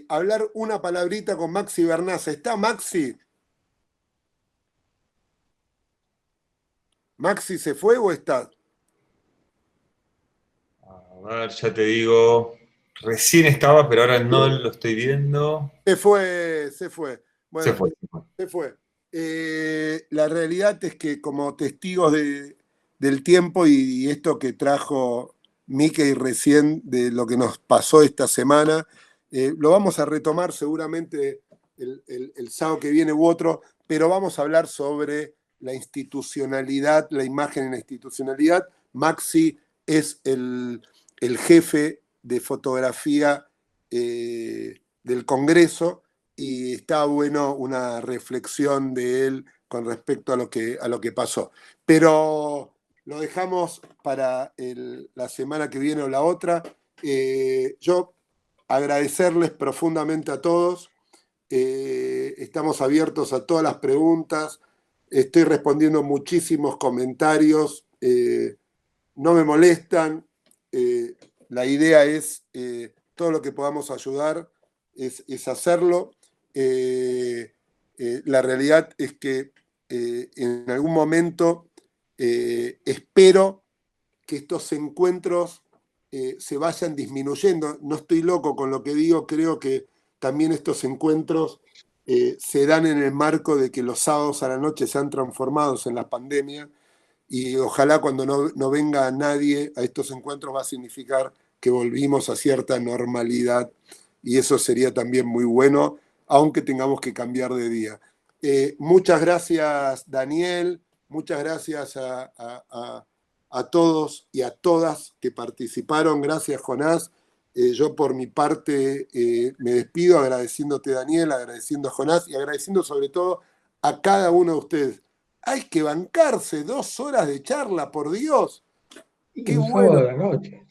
hablar una palabrita con Maxi Bernaza. ¿Está Maxi? ¿Maxi se fue o está? A ver, ya te digo, recién estaba, pero ahora no lo estoy viendo. Se fue. Bueno, Se fue. La realidad es que como testigos del tiempo y esto que trajo Mickey recién de lo que nos pasó esta semana, lo vamos a retomar seguramente el sábado que viene u otro, pero vamos a hablar sobre la institucionalidad, la imagen en la institucionalidad. Maxi es el jefe de fotografía del Congreso, y está bueno una reflexión de él con respecto a lo que pasó. Pero lo dejamos para la semana que viene o la otra. Yo agradecerles profundamente a todos. Estamos abiertos a todas las preguntas. Estoy respondiendo muchísimos comentarios. No me molestan. La idea es todo lo que podamos ayudar es hacerlo. La realidad es que en algún momento espero que estos encuentros se vayan disminuyendo. No estoy loco con lo que digo, creo que también estos encuentros se dan en el marco de que los sábados a la noche se han transformado en la pandemia, y ojalá cuando no venga nadie a estos encuentros va a significar que volvimos a cierta normalidad, y eso sería también muy bueno, aunque tengamos que cambiar de día. Muchas gracias, Daniel, muchas gracias a todos y a todas que participaron. Gracias, Jonás. Yo por mi parte me despido agradeciéndote, Daniel, agradeciendo a Jonás y agradeciendo sobre todo a cada uno de ustedes. Hay que bancarse 2 horas de charla, por Dios. Qué bueno. Sábado de la noche.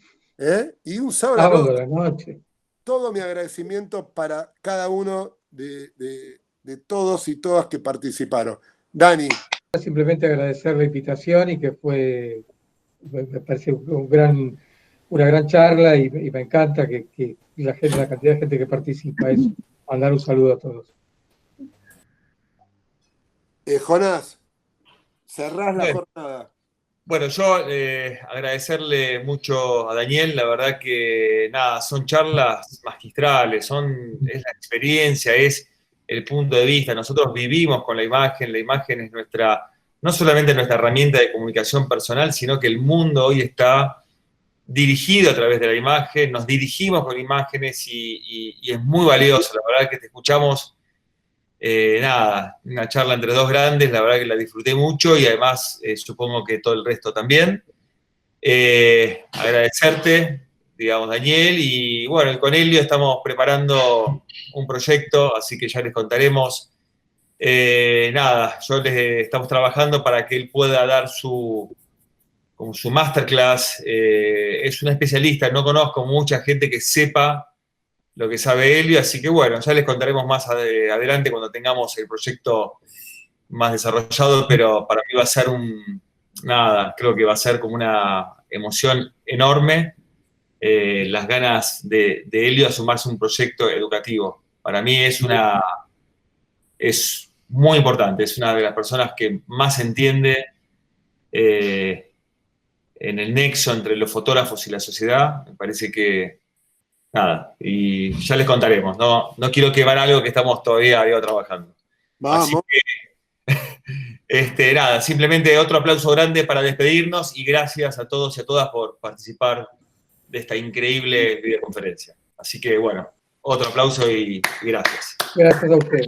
Y un sábado de la noche. Todo mi agradecimiento para cada uno de todos y todas que participaron. Dani. Simplemente agradecer la invitación y que me parece una gran charla y me encanta que la cantidad de gente que participa. Es mandar un saludo a todos. Jonás, cerrás la jornada. Bueno, yo agradecerle mucho a Daniel, la verdad que nada, son charlas magistrales, es la experiencia, es el punto de vista. Nosotros vivimos con la imagen es no solamente nuestra herramienta de comunicación personal, sino que el mundo hoy está dirigido a través de la imagen, nos dirigimos con imágenes y es muy valioso, la verdad que te escuchamos. Una charla entre dos grandes, la verdad que la disfruté mucho y además supongo que todo el resto también. Agradecerte, digamos, Daniel, y bueno, con Elio estamos preparando un proyecto, así que ya les contaremos. Estamos trabajando para que él pueda dar su masterclass. Es un especialista, no conozco mucha gente que sepa lo que sabe Elio, así que bueno, ya les contaremos más adelante cuando tengamos el proyecto más desarrollado, pero para mí va a ser creo que va a ser como una emoción enorme, las ganas de Elio a sumarse a un proyecto educativo. Para mí es muy importante, es una de las personas que más entiende en el nexo entre los fotógrafos y la sociedad. Me parece que y ya les contaremos. No quiero quemar algo que estamos todavía trabajando. Vamos. Así que Nada, simplemente otro aplauso grande para despedirnos y gracias a todos y a todas por participar de esta increíble videoconferencia. Así que, bueno, otro aplauso y gracias. Gracias a ustedes.